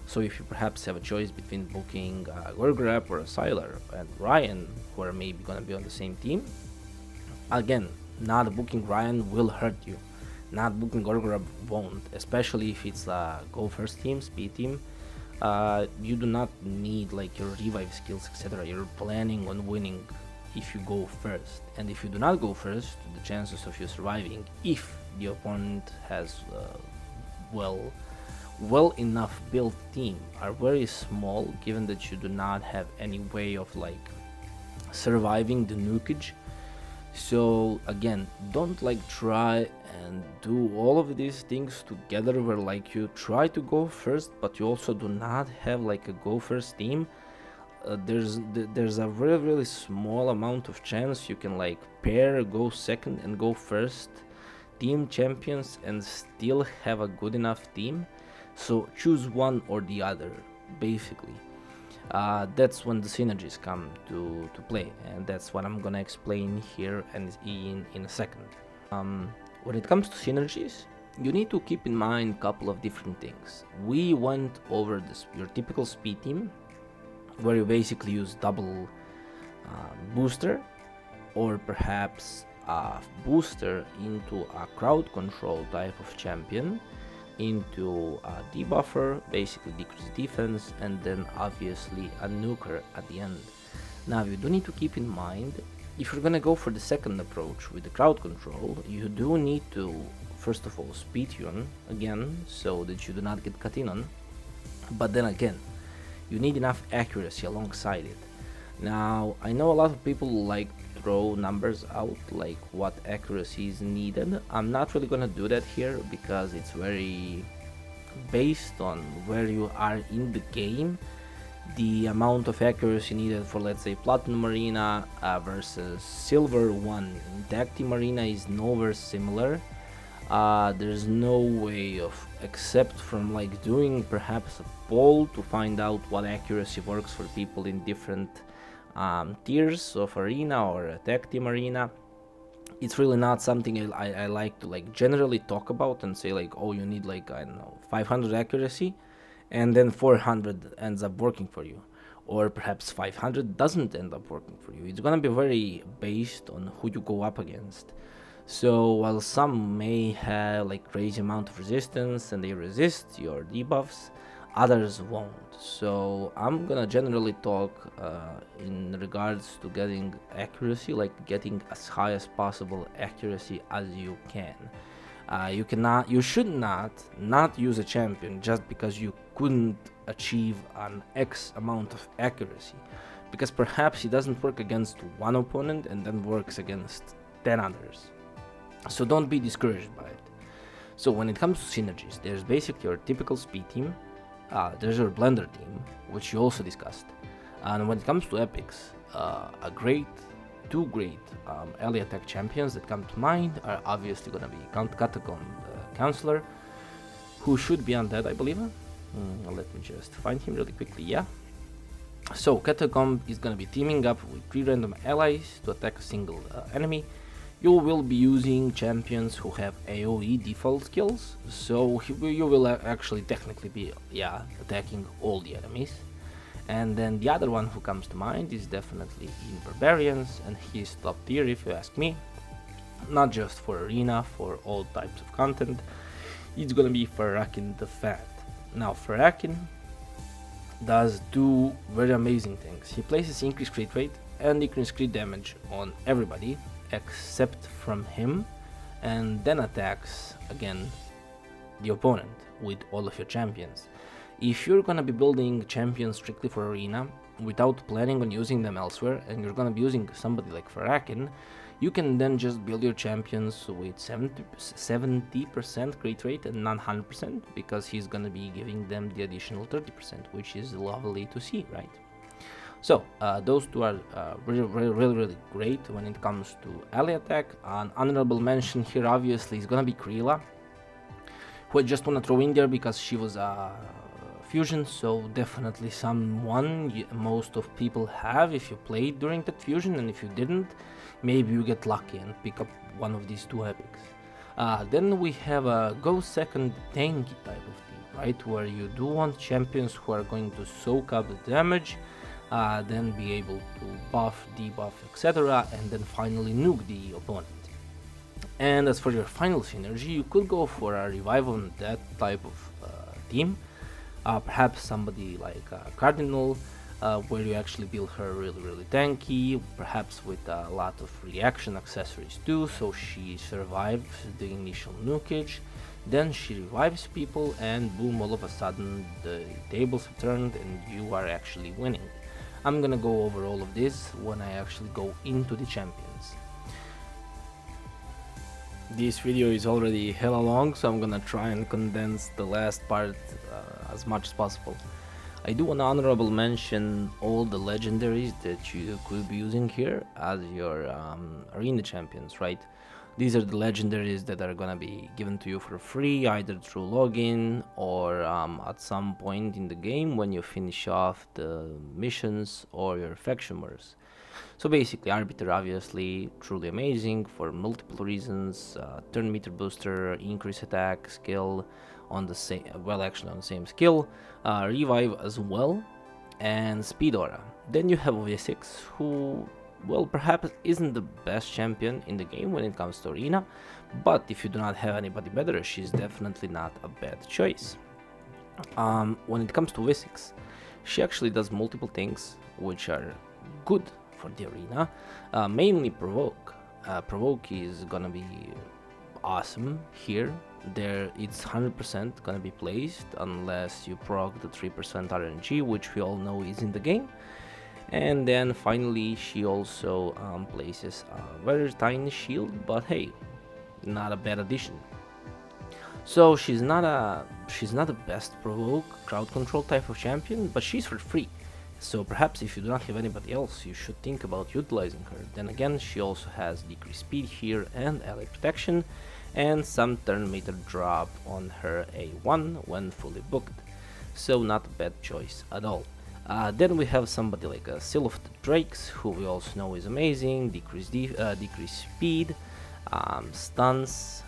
So if you perhaps have a choice between booking a Gorgrab or a Sylar and Ryan, who are maybe gonna be on the same team, again, not booking Ryan will hurt you. Not booking Gorgrab won't, especially if it's a go first team, speed team. You do not need like your revive skills, etc. You're planning on winning if you go first, and if you do not go first, the chances of you surviving, if the opponent has well enough built team, are very small, given that you do not have any way of like surviving the nukage. So again, don't like try and do all of these things together where like you try to go first but you also do not have like a go first team. There's a really small amount of chance you can like pair go second and go first team champions and still have a good enough team. So choose one or the other, basically. That's when the synergies come to play, and that's what I'm gonna explain here and in a second. When it comes to synergies, you need to keep in mind a couple of different things. We went over this your typical speed team, where you basically use double booster, or perhaps a booster into a crowd control type of champion, into a debuffer, basically decrease defense, and then obviously a nuker at the end. Now you do need to keep in mind, if you're gonna go for the second approach with the crowd control, you do need to first of all speed tune again so that you do not get cut in on, but then again you need enough accuracy alongside it. Now I know a lot of people like to throw numbers out like what accuracy is needed. I'm not really gonna do that here because it's very based on where you are in the game. The amount of accuracy needed for, let's say, Platinum Arena versus Silver 1 in Tag Team Arena is nowhere similar. There's no way of, except from like doing perhaps a poll to find out what accuracy works for people in different tiers of arena or a Tag Team Arena. It's really not something I like to like generally talk about and say like, oh, you need like, I don't know, 500 accuracy, and then 400 ends up working for you, or perhaps 500 doesn't end up working for you. It's gonna be very based on who you go up against. So while some may have like crazy amount of resistance and they resist your debuffs, others won't. So I'm gonna generally talk in regards to getting accuracy, like getting as high as possible accuracy as you can. You should not use a champion just because you couldn't achieve an X amount of accuracy, because perhaps he doesn't work against one opponent and then works against 10 others. So don't be discouraged by it. So when it comes to synergies, there's basically your typical speed team, there's your blender team, which you also discussed, and when it comes to epics, two great early attack champions that come to mind are obviously gonna be Catacomb Counselor, who should be undead, I believe. Let me just find him really quickly. Yeah. So Catacomb is gonna be teaming up with 3 random allies to attack a single enemy. You will be using champions who have AoE default skills, so you will actually technically be attacking all the enemies. And then the other one who comes to mind is definitely in Barbarians, and he's top tier if you ask me. Not just for arena, for all types of content. It's gonna be Farakin the Fat. Now Farakin does do very amazing things. He places increased crit rate and increased crit damage on everybody except from him, and then attacks again the opponent with all of your champions. If you're gonna be building champions strictly for arena without planning on using them elsewhere, and you're gonna be using somebody like Farakin, you can then just build your champions with 70% crit rate and not 100%, because he's gonna be giving them the additional 30%, which is lovely to see, right? So those two are really great when it comes to ally attack. An honorable mention here obviously is gonna be Krila, who I just wanna throw in there because she was a fusion, so definitely someone most of people have if you played during that fusion, and if you didn't, maybe you get lucky and pick up one of these two epics. Then we have a go second tanky type of team, right, where you do want champions who are going to soak up the damage, then be able to buff, debuff, etc., and then finally nuke the opponent. And as for your final synergy, you could go for a revive on that type of team, perhaps somebody like Cardinal, where you actually build her really tanky, perhaps with a lot of reaction accessories too, so she survives the initial nukage, then she revives people, and boom, all of a sudden the tables have turned and you are actually winning. I'm gonna go over all of this when I actually go into the champions. This video is already hella long, so I'm gonna try and condense the last part as much as possible. I do want to honorable mention all the legendaries that you could be using here as your arena champions, right? These are the legendaries that are gonna be given to you for free, either through login or at some point in the game when you finish off the missions or your faction wars. So basically, Arbiter obviously truly amazing for multiple reasons. Turn meter booster, increase attack skill on the same, well, actually on the same skill, revive as well, and speed aura. Then you have V6, who well, perhaps isn't the best champion in the game when it comes to arena, but if you do not have anybody better, she's definitely not a bad choice. When it comes to V6, she actually does multiple things which are good for the arena, mainly provoke. Provoke is gonna be awesome here. There, it's 100% gonna be placed unless you proc the 3% RNG, which we all know is in the game. And then finally, she also places a very tiny shield, but hey, not a bad addition. So she's not the best provoke crowd control type of champion, but she's for free. So perhaps if you do not have anybody else, you should think about utilizing her. Then again, she also has decreased speed here and ally protection, and some turn meter drop on her A1 when fully booked. So not a bad choice at all. Then we have somebody like a Seal of the Drakes, who we also know is amazing, decreased speed, stuns,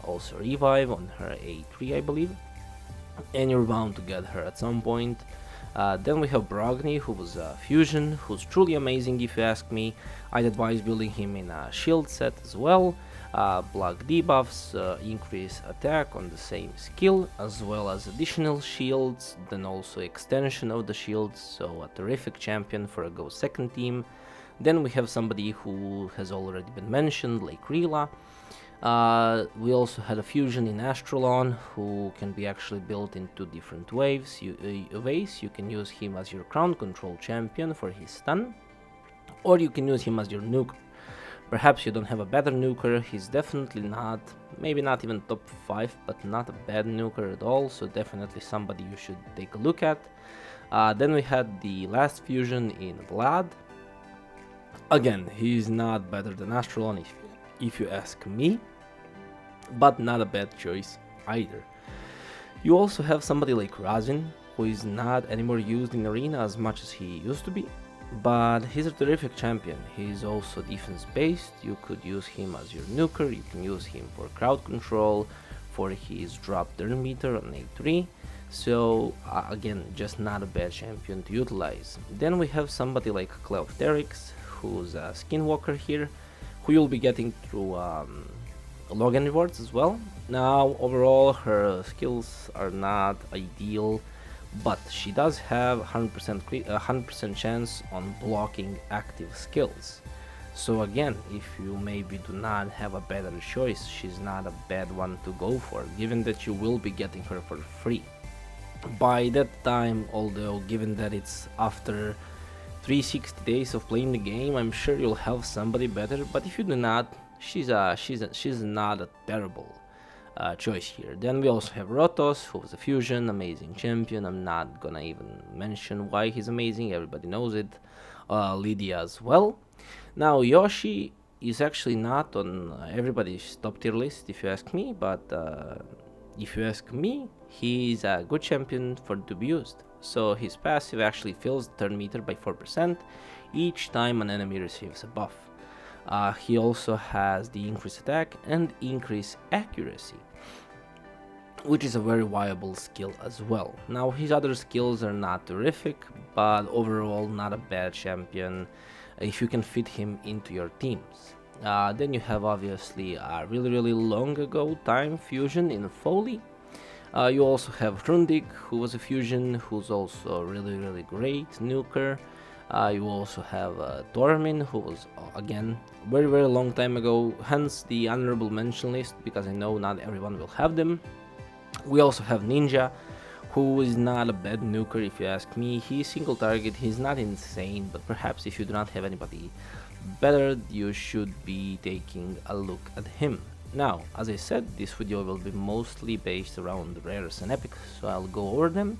also revive on her A3 I believe, and you're bound to get her at some point. Then we have Brogni, who was a fusion, who's truly amazing if you ask me. I'd advise building him in a shield set as well. Block debuffs, increase attack on the same skill, as well as additional shields, then also extension of the shields, so a terrific champion for a Go second team. Then we have somebody who has already been mentioned, like Rila. We also had a fusion in Astrolon, who can be actually built in two different ways. You can use him as your crown control champion for his stun, or you can use him as your nuker. Perhaps you don't have a better nuker. He's definitely not, maybe not even top 5, but not a bad nuker at all, so definitely somebody you should take a look at. Then we had the last fusion in Vlad. Again, he's not better than Astrolon if you ask me, but not a bad choice either. You also have somebody like Razin, who is not anymore used in arena as much as he used to be, but he's a terrific champion. He's also defense based. You could use him as your nuker, you can use him for crowd control, for his drop turn meter on A3. So again, just not a bad champion to utilize. Then we have somebody like Cleopteryx, who's a skinwalker here, who you'll be getting through login rewards as well. Now overall her skills are not ideal, but she does have 100% chance on blocking active skills. So again, if you maybe do not have a better choice, she's not a bad one to go for, given that you will be getting her for free. By that time, although given that it's after 360 days of playing the game, I'm sure you'll have somebody better, but if you do not, she's not a terrible choice here. Then we also have Rotos, who was a fusion, amazing champion. I'm not gonna even mention why he's amazing, everybody knows it. Lydia as well. Now Yoshi is actually not on everybody's top tier list if you ask me, but if you ask me, he's a good champion to be used. So his passive actually fills the turn meter by 4% each time an enemy receives a buff. He also has the increased attack and increased accuracy, which is a very viable skill as well. Now his other skills are not terrific, but overall not a bad champion if you can fit him into your teams. Then you have obviously a really long ago time fusion in Foley. You also have Rundig, who was a fusion, who's also really great nuker. You also have Tormin, who was again very long time ago, hence the honorable mention list, because I know not everyone will have them. We also have Ninja, who is not a bad nuker if you ask me. He's single target, he's not insane, but perhaps if you do not have anybody better, you should be taking a look at him. Now, as I said, this video will be mostly based around rares and epics, so I'll go over them.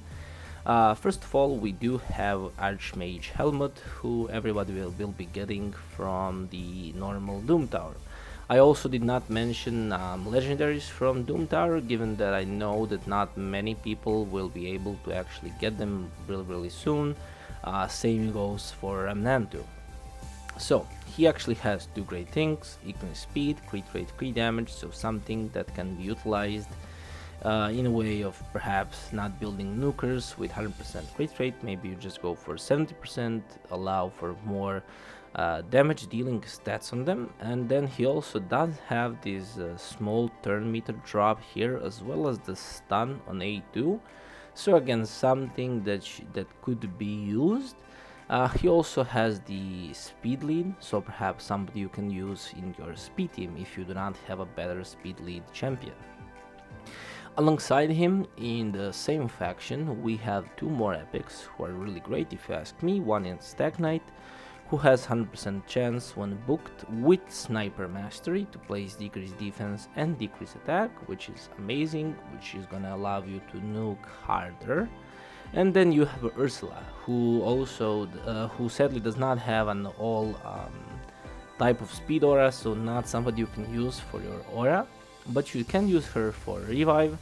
First of all, we do have Archmage Helmut, who everybody will be getting from the normal Doom Tower. I also did not mention legendaries from Doom Tower, given that I know that not many people will be able to actually get them really soon. Same goes for Amnantu. So, he actually has two great things: increased speed, crit rate, crit damage, so something that can be utilized in a way of perhaps not building nukers with 100% crit rate. Maybe you just go for 70%, allow for more damage dealing stats on them, and then he also does have this small turn meter drop here, as well as the stun on A2. So again, something that could be used. He also has the speed lead, so perhaps somebody you can use in your speed team if you do not have a better speed lead champion. Alongside him, in the same faction, we have two more epics who are really great if you ask me. One is Stag Knight, who has 100% chance when booked with Sniper Mastery to place decreased defense and decreased attack, which is amazing, which is gonna allow you to nuke harder. And then you have Ursula, who also, who sadly does not have an all type of speed aura, so not somebody you can use for your aura, but you can use her for revive.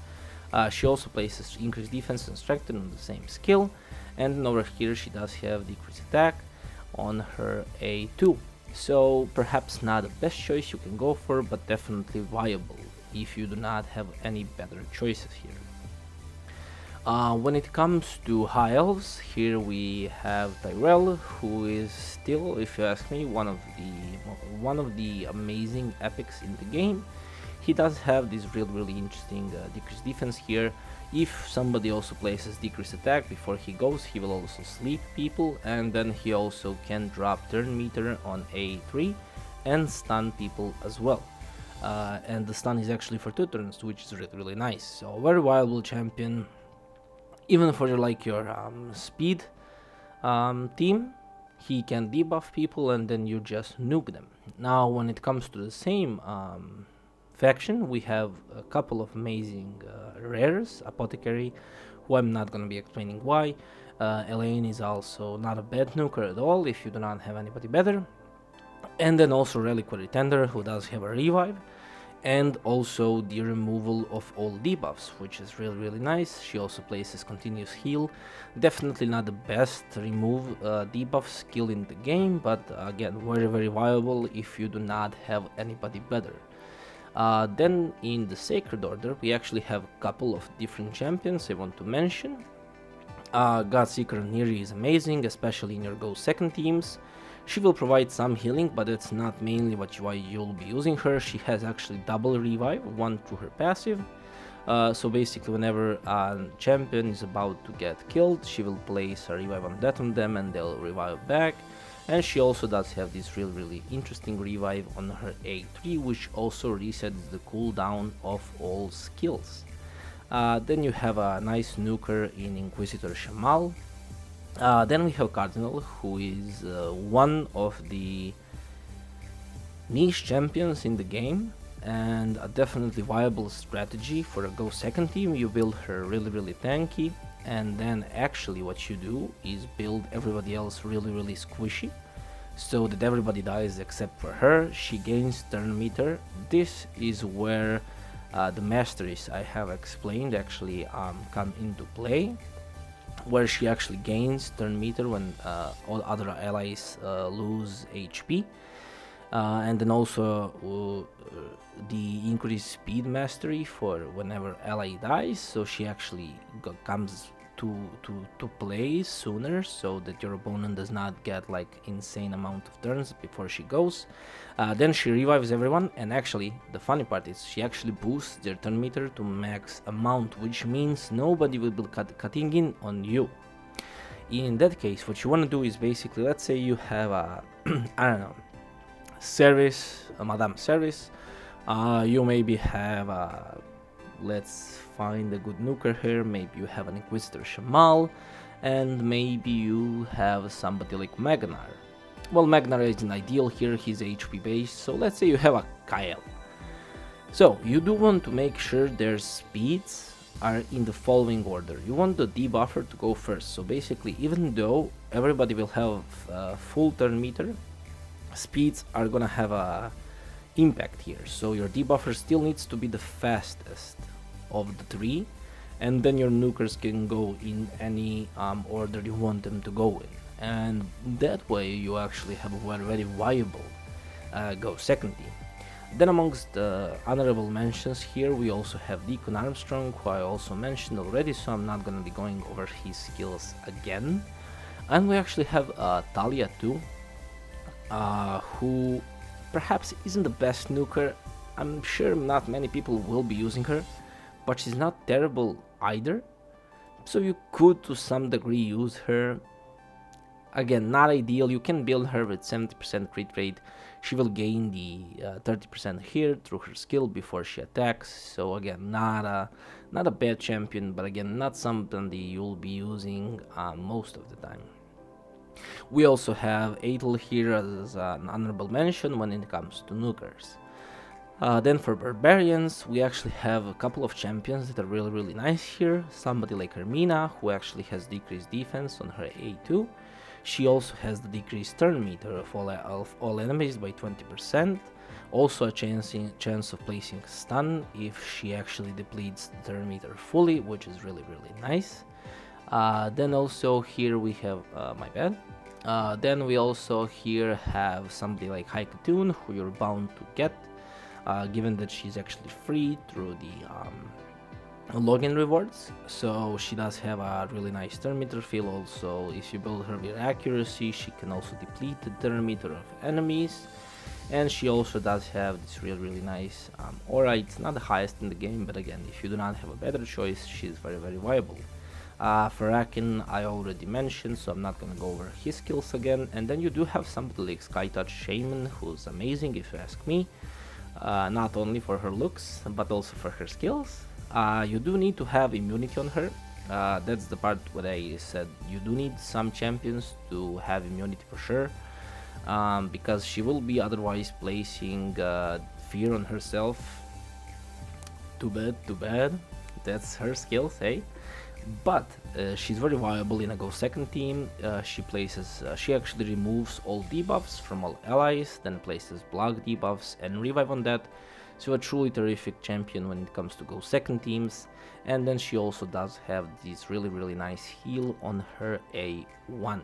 She also places increased defense and strengthen on the same skill, and over here she does have decreased attack on her A2. So perhaps not the best choice you can go for, but definitely viable if you do not have any better choices here. When it comes to high elves, here we have Tyrell, who is still, if you ask me, one of the amazing epics in the game. He does have this really interesting decreased defense here. If somebody also places decreased attack before he goes, he will also sleep people, and then he also can drop turn meter on A3 and stun people as well. And the stun is actually for 2 turns, which is really nice. So very viable champion, even for your speed team. He can debuff people and then you just nuke them. Now when it comes to the same faction, we have a couple of amazing rares. Apothecary, who I'm not gonna be explaining why. Elaine is also not a bad nuker at all if you do not have anybody better. And then also Reliquary Tender, who does have a revive, and also the removal of all debuffs, which is really nice. She also places continuous heal. Definitely not the best remove debuff skill in the game, but again, very viable if you do not have anybody better. Then in the Sacred Order, we actually have a couple of different champions I want to mention. Godseeker Neri is amazing, especially in your Go Second teams. She will provide some healing, but it's not mainly why you'll be using her. She has actually double revive, one through her passive. So basically whenever a champion is about to get killed, she will place a revive on that on them and they'll revive back. And she also does have this really interesting revive on her A3, which also resets the cooldown of all skills. Then you have a nice nuker in Inquisitor Shamal. Then we have Cardinal, who is one of the niche champions in the game, and a definitely viable strategy for a Go Second team. You build her really tanky, and then actually what you do is build everybody else really squishy, so that everybody dies except for her. She gains turn meter. This is where the masteries I have explained actually come into play, where she actually gains turn meter when all other allies lose HP, and then also the increased speed mastery for whenever ally dies, so she actually comes to play sooner, so that your opponent does not get like insane amount of turns before she goes. Then she revives everyone, and actually the funny part is she actually boosts their turn meter to max amount, which means nobody will be cutting in on you. In that case, what you want to do is basically, let's say you have a I don't know, service, a Madame Service. You maybe have a, let's find a good nuker here, maybe you have an Inquisitor Shamal, and maybe you have somebody like Magnar. Well, Magnar isn't ideal here, he's HP based, so let's say you have a Kyle. So you do want to make sure their speeds are in the following order. You want the debuffer to go first, so basically even though everybody will have full turn meter, speeds are gonna have a impact here, so your debuffer still needs to be the fastest of the three, and then your nukers can go in any order you want them to go in, and that way you actually have a very viable Go Second team. Then amongst the honorable mentions here, we also have Deacon Armstrong, who I also mentioned already, so I'm not gonna be going over his skills again. And we actually have Talia too, who perhaps isn't the best nuker. I'm sure not many people will be using her, but she's not terrible either. So you could to some degree use her. Again, not ideal. You can build her with 70% crit rate. She will gain the 30% here through her skill before she attacks. So again, not a bad champion, but again, not something that you'll be using most of the time. We also have Adel here as an honorable mention when it comes to nukers. Then for barbarians, we actually have a couple of champions that are really nice here. Somebody like Hermina, who actually has decreased defense on her A2. She also has the decreased turn meter of all enemies by 20%. Also a chance of placing stun if she actually depletes the turn meter fully, which is really nice. Then also here we have, my bad. Then we also here have somebody like Haikatun, who you're bound to get, given that she's actually free through the login rewards. So she does have a really nice turn meter feel. Also, if you build her with accuracy, she can also deplete the turn meter of enemies. And she also does have this really nice aura. It's not the highest in the game, but again, if you do not have a better choice, she's very viable. For Akin, I already mentioned, so I'm not gonna go over his skills again. And then you do have somebody like Skytouch Shaman, who's amazing if you ask me. Not only for her looks, but also for her skills. You do need to have immunity on her. That's the part where I said you do need some champions to have immunity for sure. Because she will be otherwise placing fear on herself. Too bad. That's her skills, eh? But she's very viable in a go second team. She actually removes all debuffs from all allies, then places block debuffs and revive on that. So a truly terrific champion when it comes to go second teams. And then she also does have this really nice heal on her A1.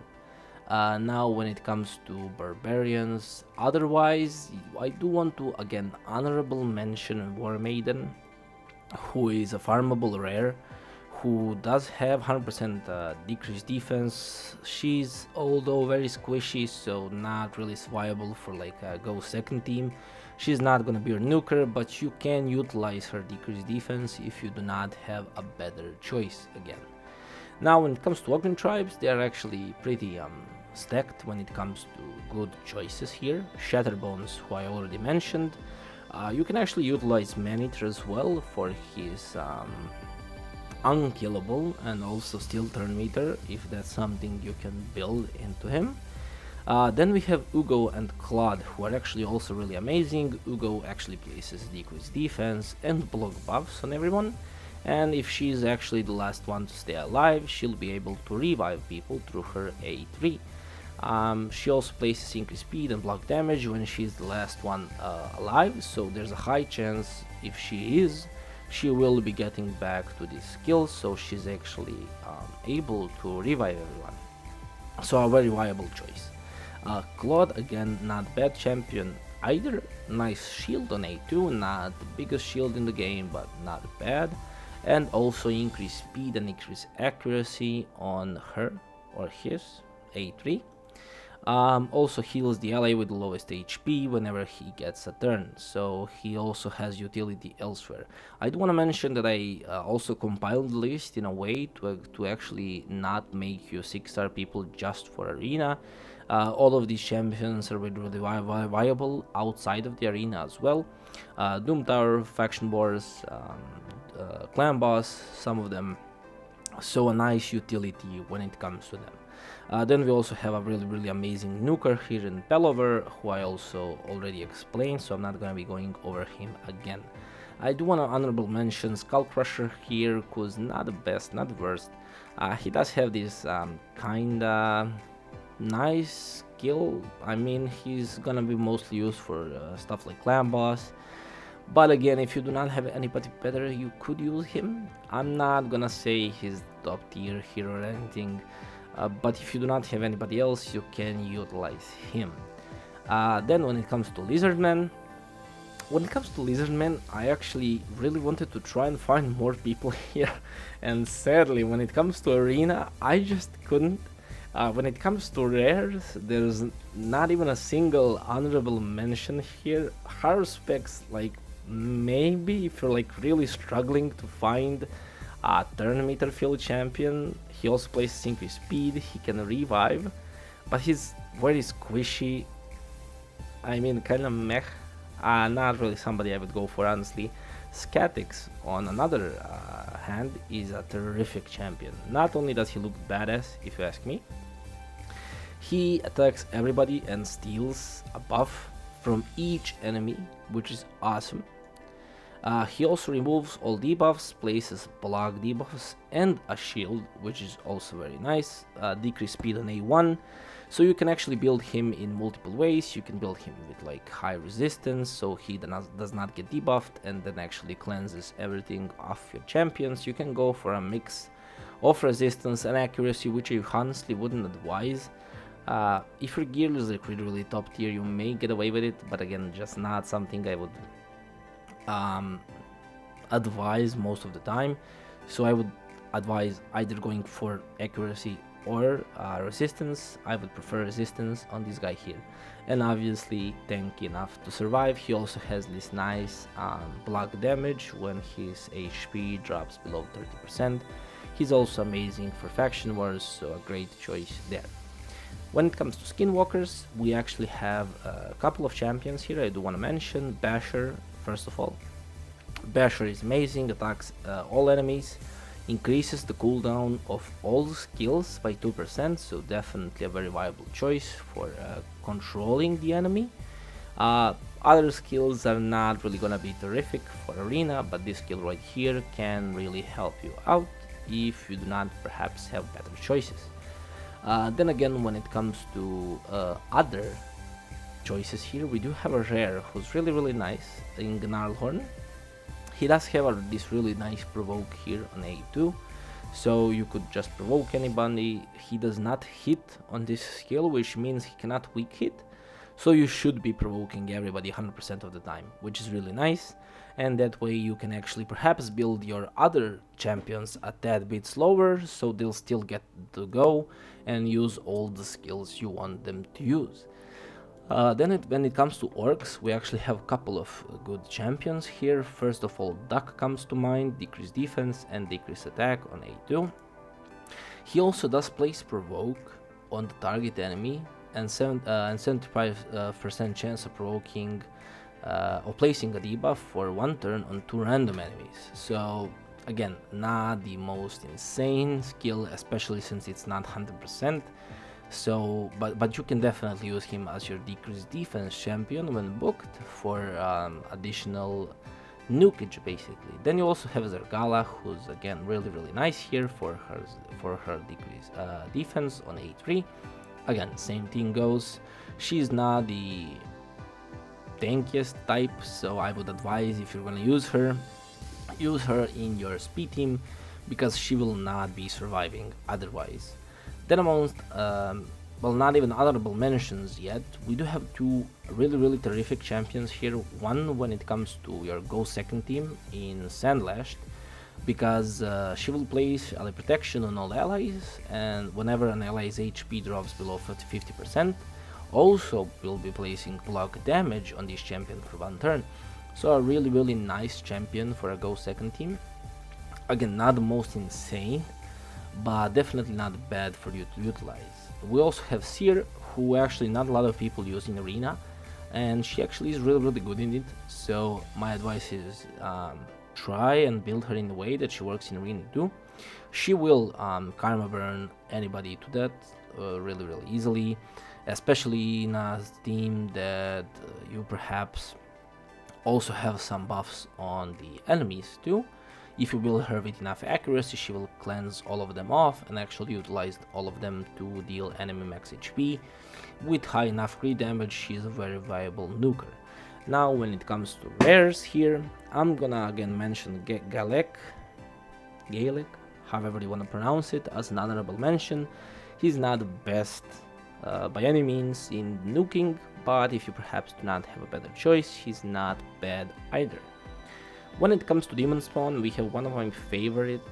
Now when it comes to barbarians, otherwise I do want to again honorable mention War Maiden, who is a farmable rare, who does have 100% decreased defense. She's although very squishy, so not really viable for like a go second team. She's not gonna be your nuker, but you can utilize her decreased defense if you do not have a better choice again. Now when it comes to Ogren tribes, they are actually pretty stacked when it comes to good choices here. Shatterbones, who I already mentioned. You can actually utilize Maniter as well for his unkillable and also still turn meter, if that's something you can build into him. Then we have Ugo and Claude, who are actually also really amazing. Ugo actually places decreased defense and block buffs on everyone, and if she's actually the last one to stay alive, she'll be able to revive people through her A3. She also places increased speed and block damage when she's the last one alive, so there's a high chance if she will be getting back to this skill, so she's actually able to revive everyone. So a very viable choice. Claude, again, not bad champion either. Nice shield on A2, not the biggest shield in the game, but not bad. And also increased speed and increased accuracy on her or his A3. Also heals the ally with the lowest HP whenever he gets a turn, so he also has utility elsewhere. I do want to mention that I also compiled the list in a way to actually not make you 6-star people just for arena. All of these champions are really viable outside of the arena as well. Doom Tower, Faction Wars, Clan Boss, some of them. So a nice utility when it comes to them. Then we also have a really amazing nuker here in Pellover, who I also already explained, so I'm not gonna be going over him again. I do want to honorable mention Skull Crusher here, who's not the best, not the worst. He does have this kinda nice skill. I mean, he's gonna be mostly used for stuff like Clan Boss. But again, if you do not have anybody better, you could use him. I'm not gonna say he's top tier here or anything, but if you do not have anybody else, you can utilize him. Then when it comes to Lizardmen, I actually really wanted to try and find more people here, and sadly when it comes to arena, I just couldn't. When it comes to rares, there's not even a single honorable mention here. Haruspex, like, maybe if you're like really struggling to find a turn meter field champion, he also plays sync with speed, he can revive, but he's very squishy. I mean, kind of meh. Not really somebody I would go for, honestly. Scatix, on another hand, is a terrific champion. Not only does he look badass, if you ask me, he attacks everybody and steals a buff from each enemy, which is awesome. He also removes all debuffs, places block debuffs, and a shield, which is also very nice. Decrease speed on A1, so you can actually build him in multiple ways. You can build him with like high resistance, so he does not get debuffed, and then actually cleanses everything off your champions. You can go for a mix of resistance and accuracy, which I honestly wouldn't advise. If your gear is like really top tier, you may get away with it, but again, just not something I would advise most of the time. So I would advise either going for accuracy or resistance. I would prefer resistance on this guy here, and obviously tanky enough to survive. He also has this nice block damage when his HP drops below 30%. He's also amazing for faction wars, so a great choice there. When it comes to skinwalkers, we actually have a couple of champions here. I do want to mention Basher. First of all, Basher is amazing, attacks all enemies, increases the cooldown of all skills by 2%, so definitely a very viable choice for controlling the enemy. Other skills are not really gonna be terrific for arena, but this skill right here can really help you out if you do not perhaps have better choices. Then again, when it comes to other choices here, we do have a rare who's really nice in Gnarlhorn. He does have this really nice provoke here on A2, so you could just provoke anybody. He does not hit on this skill, which means he cannot weak hit, so you should be provoking everybody 100% of the time, which is really nice. And that way you can actually perhaps build your other champions a tad bit slower, so they'll still get to go and use all the skills you want them to use. When it comes to orcs, we actually have a couple of good champions here. First of all, Duck comes to mind, decrease defense and decrease attack on A2. He also does place provoke on the target enemy and 75% chance of provoking or placing a debuff for one turn on 2 random enemies. So again, not the most insane skill, especially since it's not 100%. So, but you can definitely use him as your decreased defense champion when booked for additional nukage, basically. Then you also have Zergala, who's again really nice here for her decreased defense on A3. Again, same thing goes. She's not the tankiest type, so I would advise, if you're gonna use her in your speed team, because she will not be surviving otherwise. Then amongst, well, not even honorable mentions yet, we do have two really terrific champions here. One when it comes to your go second team in Sandlashed, because she will place ally protection on all allies, and whenever an ally's HP drops below 50%, also will be placing block damage on this champion for one turn. So a really nice champion for a go second team. Again, not the most insane, but definitely not bad for you to utilize. We also have Seer, who actually not a lot of people use in arena, and she actually is really good in it. So my advice is try and build her in a way that she works in arena too. She will karma burn anybody to death really easily, especially in a team that you perhaps also have some buffs on the enemies too. If you build her with enough accuracy, she will cleanse all of them off and actually utilize all of them to deal enemy max HP. With high enough crit damage, she is a very viable nuker. Now when it comes to rares here, I'm gonna again mention Gaelic, however you wanna pronounce it, as an honorable mention. He's not the best by any means in nuking, but if you perhaps do not have a better choice, he's not bad either. When it comes to Demon Spawn, we have one of my favorite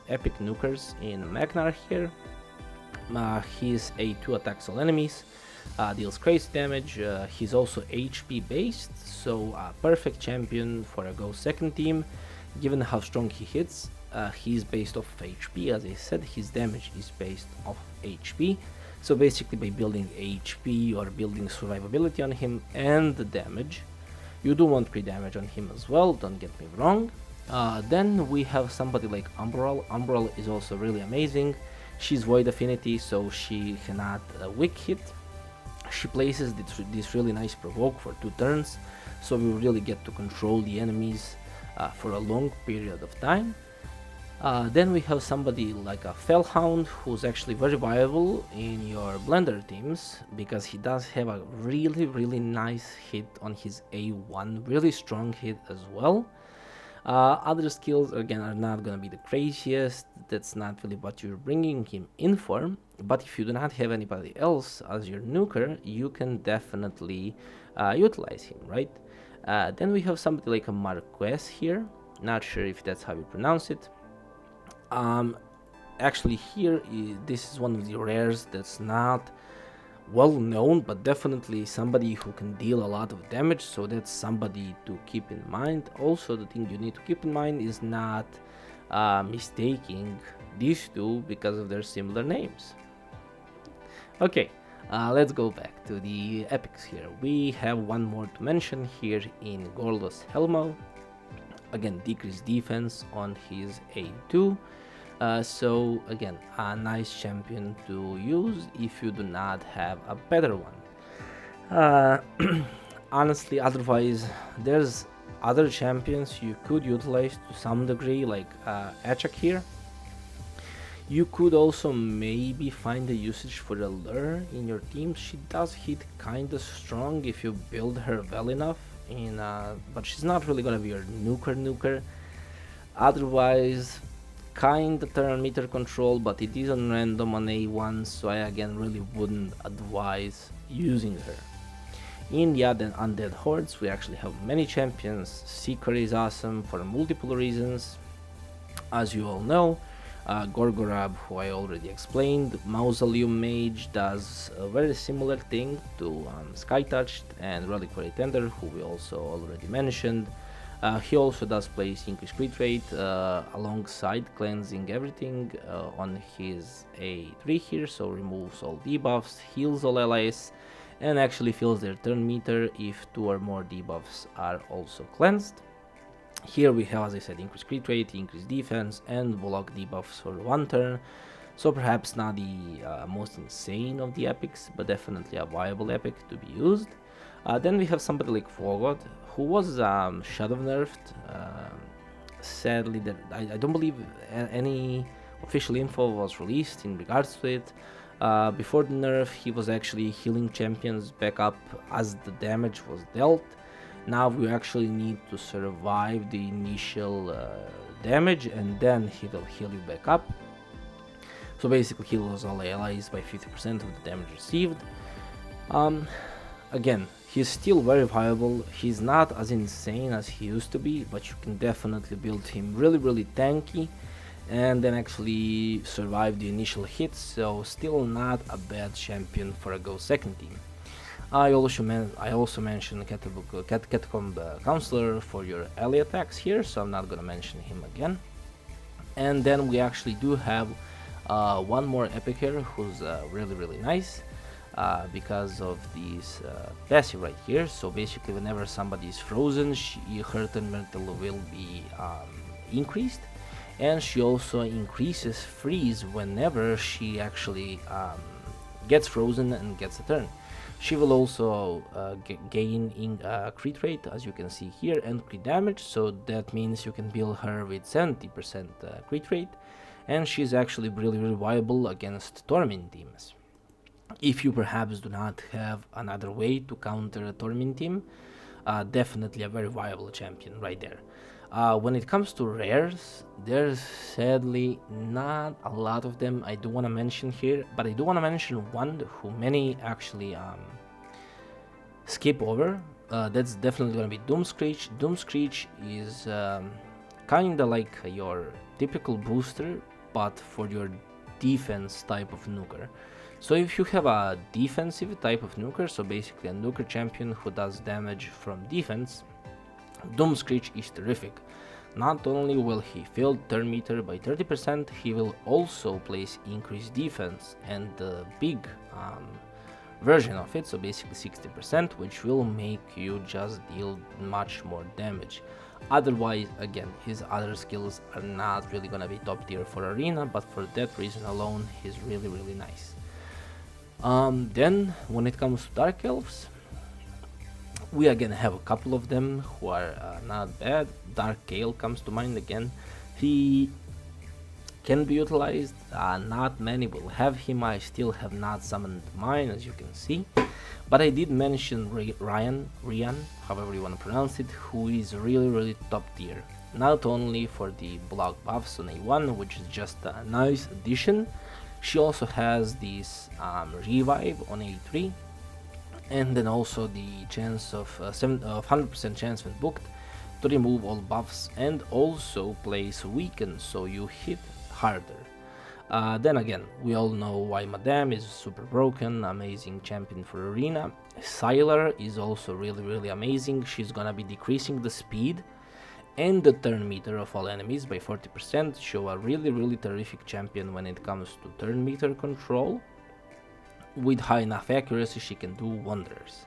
epic nukers in Magnar here. His A2 attacks all enemies, deals crazy damage. He's also HP based, so perfect champion for a Go second team, given how strong he hits. He's based off of HP, as I said, his damage is based off HP. So basically by building HP or building survivability on him and the damage, you do want crit damage on him as well, don't get me wrong. Then we have somebody like Umbral. Umbral is also really amazing. She's void affinity, so she cannot weak hit. She places this really nice provoke for 2 turns, so we really get to control the enemies for a long period of time. Then we have somebody like a Fellhound, who's actually very viable in your Blender teams, because he does have a really nice hit on his A1, really strong hit as well. Other skills again are not gonna be the craziest, that's not really what you're bringing him in for, but if you do not have anybody else as your nuker, you can definitely utilize him, right? Then we have somebody like a Marquez here, not sure if that's how you pronounce it. Actually here, this is one of the rares that's not well known, but definitely somebody who can deal a lot of damage, so that's somebody to keep in mind. Also, the thing you need to keep in mind is not mistaking these two because of their similar names. Okay, let's go back to the epics here. We have one more to mention here in Gorlos Helmo. Again, decreased defense on his A2. So again, a nice champion to use if you do not have a better one. Honestly, otherwise, there's other champions you could utilize to some degree, like Achak here. You could also maybe find a usage for a lure in your team. She does hit kinda strong if you build her well enough, but she's not really gonna be your nuker. Otherwise, kinda turn meter control, but it is on random on A1, so I again really wouldn't advise using her. In the Undead Hordes, we actually have many champions. Seeker is awesome for multiple reasons, as you all know. Gorgorab, who I already explained. Mausoleum Mage does a very similar thing to Sky Touched, and Reliquary Tender, who we also already mentioned. He also does place increased crit rate alongside cleansing everything on his A3 here, so removes all debuffs, heals all allies, and actually fills their turn meter if 2 or more debuffs are also cleansed. Here we have, as I said, increased crit rate, increased defense, and block debuffs for 1 turn. So perhaps not the most insane of the epics, but definitely a viable epic to be used. Then we have somebody like Fogod, who was shadow nerfed. Sadly, I don't believe any official info was released in regards to it. Before the nerf, he was actually healing champions back up as the damage was dealt. Now we actually need to survive the initial damage, and then he will heal you back up. So basically heals all allies by 50% of the damage received. Again, he's still very viable. He's not as insane as he used to be, but you can definitely build him really tanky and then actually survive the initial hits, so still not a bad champion for a Go second team. I also mentioned Catacomb Counselor for your ally attacks here, so I'm not gonna mention him again. And then we actually do have one more epic here who's really nice because of this passive right here. So basically whenever somebody is frozen, her turn meter will be increased, and she also increases freeze whenever she actually gets frozen and gets a turn. She will also gain in crit rate, as you can see here, and crit damage, so that means you can build her with 70% crit rate, and she's actually really viable against Torment teams. If you perhaps do not have another way to counter a Torment team, definitely a very viable champion right there. When it comes to rares, there's sadly not a lot of them I do want to mention here, but I do want to mention one who many actually skip over. That's definitely going to be Doomscreech. Doomscreech is kinda like your typical booster, but for your defense type of nuker. So if you have a defensive type of nuker, so basically a nuker champion who does damage from defense, Doom Screech is terrific. Not only will he fill turn meter by 30%, he will also place increased defense, and the big version of it, so basically 60%, which will make you just deal much more damage. Otherwise, again, his other skills are not really gonna be top tier for Arena, but for that reason alone, he's really nice. Then, when it comes to Dark Elves, we again have a couple of them who are not bad. Dark Gale comes to mind again. He can be utilized, not many will have him. I still have not summoned mine, as you can see, but I did mention Ryan, however you want to pronounce it, who is really top tier. Not only for the block buffs on A1, which is just a nice addition, she also has this revive on A3, and then also the chance of 100% chance when booked to remove all buffs, and also place weaken, so you hit harder. Then again, we all know why Madame is super broken, amazing champion for Arena. Sylar is also really amazing. She's gonna be decreasing the speed and the turn meter of all enemies by 40%, so a really terrific champion when it comes to turn meter control. With high enough accuracy, she can do wonders.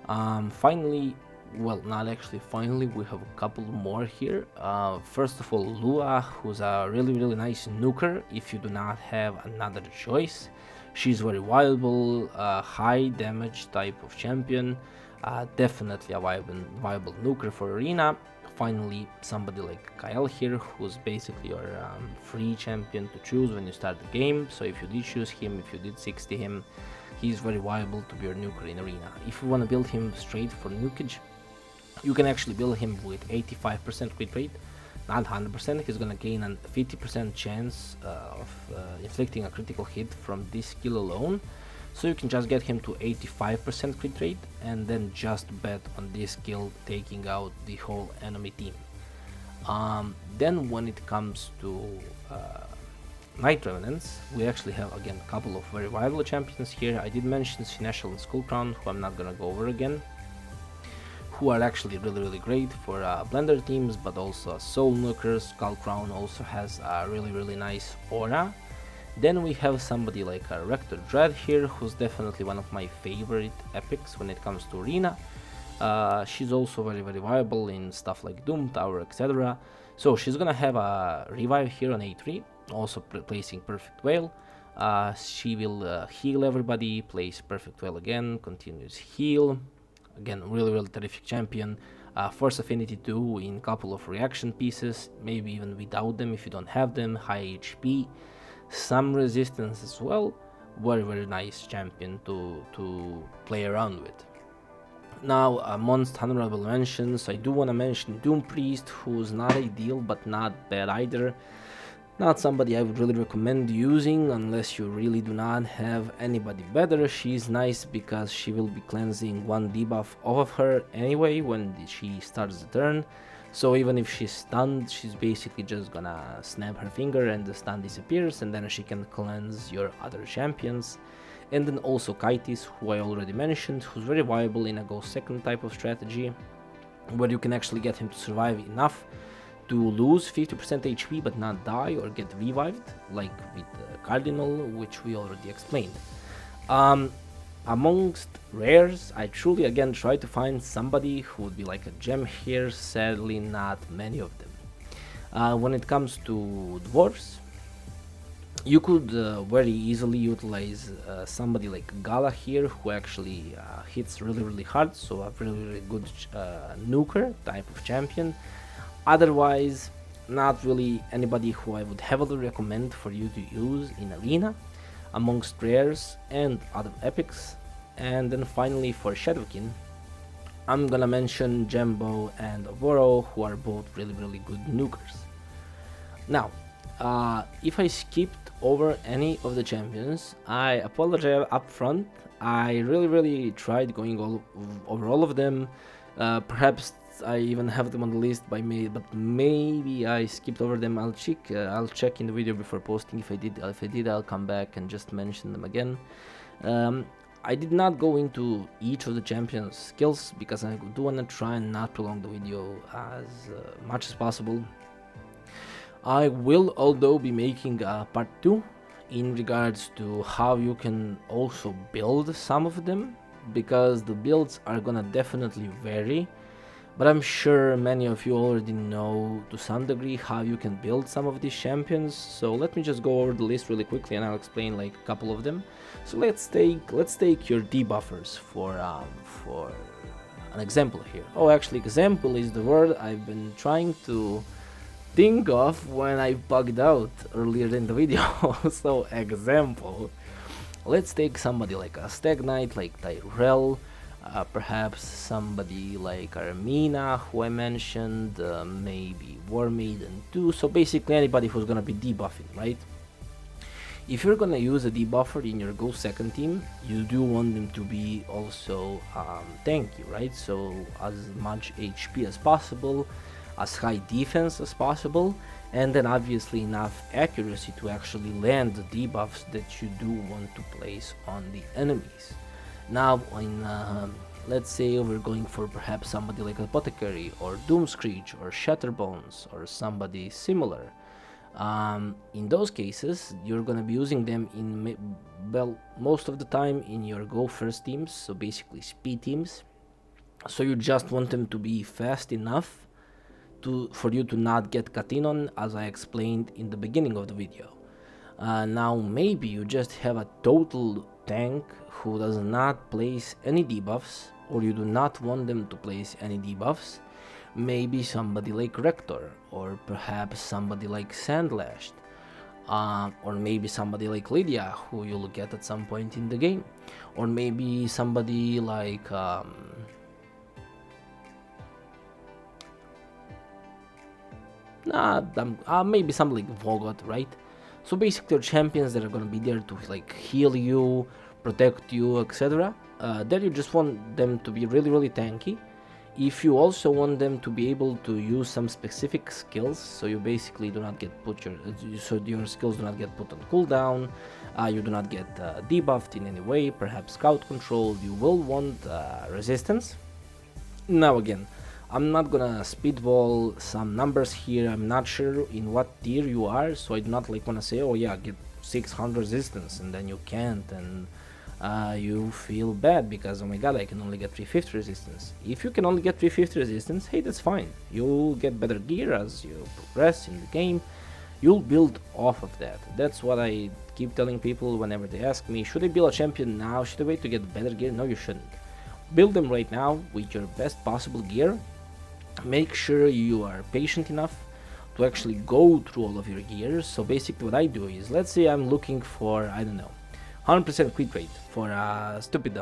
Finally, well, not actually finally, we have a couple more here. First of all, Lua, who's a really nice nuker if you do not have another choice. She's very viable, high damage type of champion, definitely a viable nuker for Arena. Finally, somebody like Kyle here, who's basically your free champion to choose when you start the game. So if you did choose him, if you did 60 him, he's very viable to be your nuker in Arena. If you want to build him straight for nukage, you can actually build him with 85% crit rate, not 100%. He's gonna gain a 50% chance of inflicting a critical hit from this skill alone. So you can just get him to 85% crit rate and then just bet on this skill taking out the whole enemy team. Then when it comes to Night Revenants, we actually have again a couple of very viable champions here. I did mention Sineshal and Skullcrown, who I'm not gonna go over again, who are actually really great for blender teams, but also soul nukers. Skullcrown also has a really nice aura. Then we have somebody like Rector Dread here, who's definitely one of my favorite epics when it comes to Arena. She's also very viable in stuff like Doom Tower, etc. So she's gonna have a revive here on A3, also placing Perfect Whale. She will heal everybody, place Perfect Whale again, continuous heal. Again, really terrific champion. Force Affinity 2 in couple of reaction pieces, maybe even without them if you don't have them, high HP. Some resistance as well. Very nice champion to play around with. Now, amongst honorable mentions, I do want to mention Doom Priest, who's not ideal but not bad either. Not somebody I would really recommend using unless you really do not have anybody better. She's nice because she will be cleansing one debuff off of her anyway when she starts the turn. So even if she's stunned, she's basically just gonna snap her finger and the stun disappears, and then she can cleanse your other champions. And then also Kaitis, who I already mentioned, who's very viable in a go second type of strategy, where you can actually get him to survive enough to lose 50% HP but not die or get revived, like with Cardinal, which we already explained. Amongst rares, I truly again try to find somebody who would be like a gem here. Sadly, not many of them. When it comes to dwarves, you could very easily utilize somebody like Gala here, who actually hits really hard, so a really good nuker type of champion. Otherwise, not really anybody who I would heavily recommend for you to use in Arena amongst rares and other epics. And then finally for Shadowkin, I'm gonna mention Jembo and Ovoro, who are both really good nukers. Now, if I skipped over any of the champions, I apologize up front. I really tried going over all of them. Perhaps I even have them on the list by me, but maybe I skipped over them. I'll check in the video before posting. If I did, I'll come back and just mention them again. Um, I did not go into each of the champions' skills because I do want to try and not prolong the video as much as possible. I will although be making a part 2 in regards to how you can also build some of them, because the builds are gonna definitely vary, but I'm sure many of you already know to some degree how you can build some of these champions. So let me just go over the list really quickly and I'll explain like a couple of them. So let's take your debuffers for an example here. Oh, actually, example is the word I've been trying to think of when I bugged out earlier in the video. So example, let's take somebody like a Stag Knight, like Tyrell, perhaps somebody like Armina, who I mentioned, maybe War Maiden too. So basically anybody who's gonna be debuffing, right? If you're gonna use a debuffer in your Go second team, you do want them to be also tanky, right? So as much HP as possible, as high defense as possible, and then obviously enough accuracy to actually land the debuffs that you do want to place on the enemies. Now, let's say we're going for perhaps somebody like Apothecary or Doomscreech or Shatterbones or somebody similar. In those cases, you're gonna be using them in most of the time in your Go first teams, so basically speed teams. So you just want them to be fast enough for you to not get cut in on, as I explained in the beginning of the video. Now maybe you just have a total tank who does not place any debuffs, or you do not want them to place any debuffs. Maybe somebody like Rector, or perhaps somebody like Sandlashed, or maybe somebody like Lydia, who you'll get at some point in the game, or maybe somebody like maybe somebody like Vogot, right? So basically, champions that are gonna be there to like heal you, protect you, etc. There you just want them to be really tanky. If you also want them to be able to use some specific skills, so you basically do not get your skills do not get put on cooldown, you do not get debuffed in any way, perhaps scout control, you will want resistance. Now again, I'm not gonna speedball some numbers here. I'm not sure in what tier you are, so I do not like wanna say, oh yeah, get 600 resistance, and then you can't, and you feel bad because, oh my god, I can only get 350 resistance. If you can only get 350 resistance, hey, that's fine. You'll get better gear as you progress in the game. You'll build off of that. That's what I keep telling people whenever they ask me, should I build a champion now? Should I wait to get better gear? No, you shouldn't. Build them right now with your best possible gear. Make sure you are patient enough to actually go through all of your gears. So basically what I do is, let's say I'm looking for, I don't know, 100% crit rate for a stupid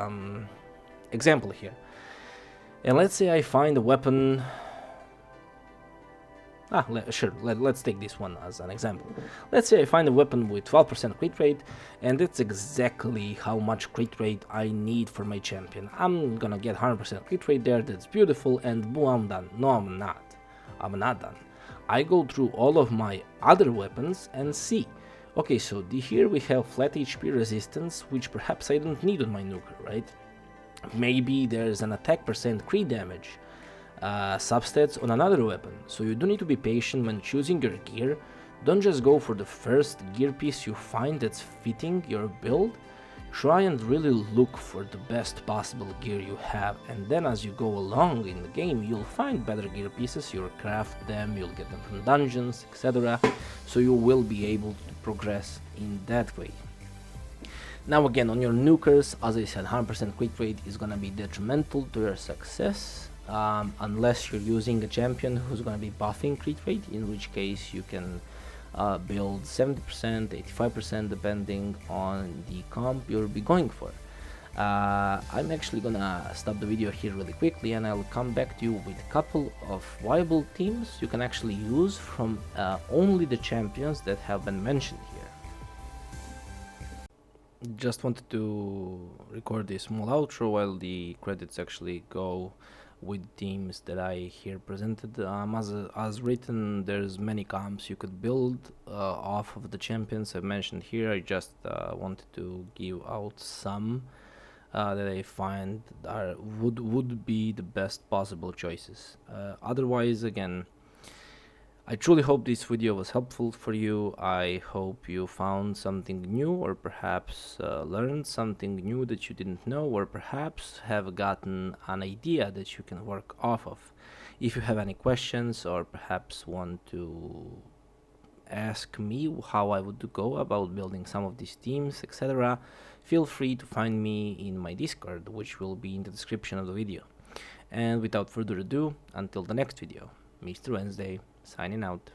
example here. And let's say I find a weapon. Let's take this one as an example. Let's say I find a weapon with 12% crit rate, and that's exactly how much crit rate I need for my champion. I'm gonna get 100% crit rate there, that's beautiful, and boom, I'm done. No, I'm not. I'm not done. I go through all of my other weapons and see, okay, so here we have flat HP resistance, which perhaps I don't need on my nuker, right? Maybe there's an attack percent crit damage substats on another weapon, so you do need to be patient when choosing your gear. Don't just go for the first gear piece you find that's fitting your build. Try and really look for the best possible gear you have, and then as you go along in the game, you'll find better gear pieces, you'll craft them, you'll get them from dungeons, etc. So you will be able to progress in that way. Now again, on your nukers, as I said, 100% crit rate is gonna be detrimental to your success. Unless you're using a champion who's going to be buffing crit rate, in which case you can build 70%, 85% depending on the comp you'll be going for. I'm actually gonna stop the video here really quickly, and I'll come back to you with a couple of viable teams you can actually use from only the champions that have been mentioned here. Just wanted to record a small outro while the credits actually go with teams that I here presented. As written, there's many comps you could build off of the champions I mentioned here. I just wanted to give out some that I find would be the best possible choices. Otherwise, again, I truly hope this video was helpful for you. I hope you found something new, or perhaps learned something new that you didn't know, or perhaps have gotten an idea that you can work off of. If you have any questions, or perhaps want to ask me how I would go about building some of these teams, etc., feel free to find me in my Discord, which will be in the description of the video. And without further ado, until the next video, Mr. Wednesday, signing out.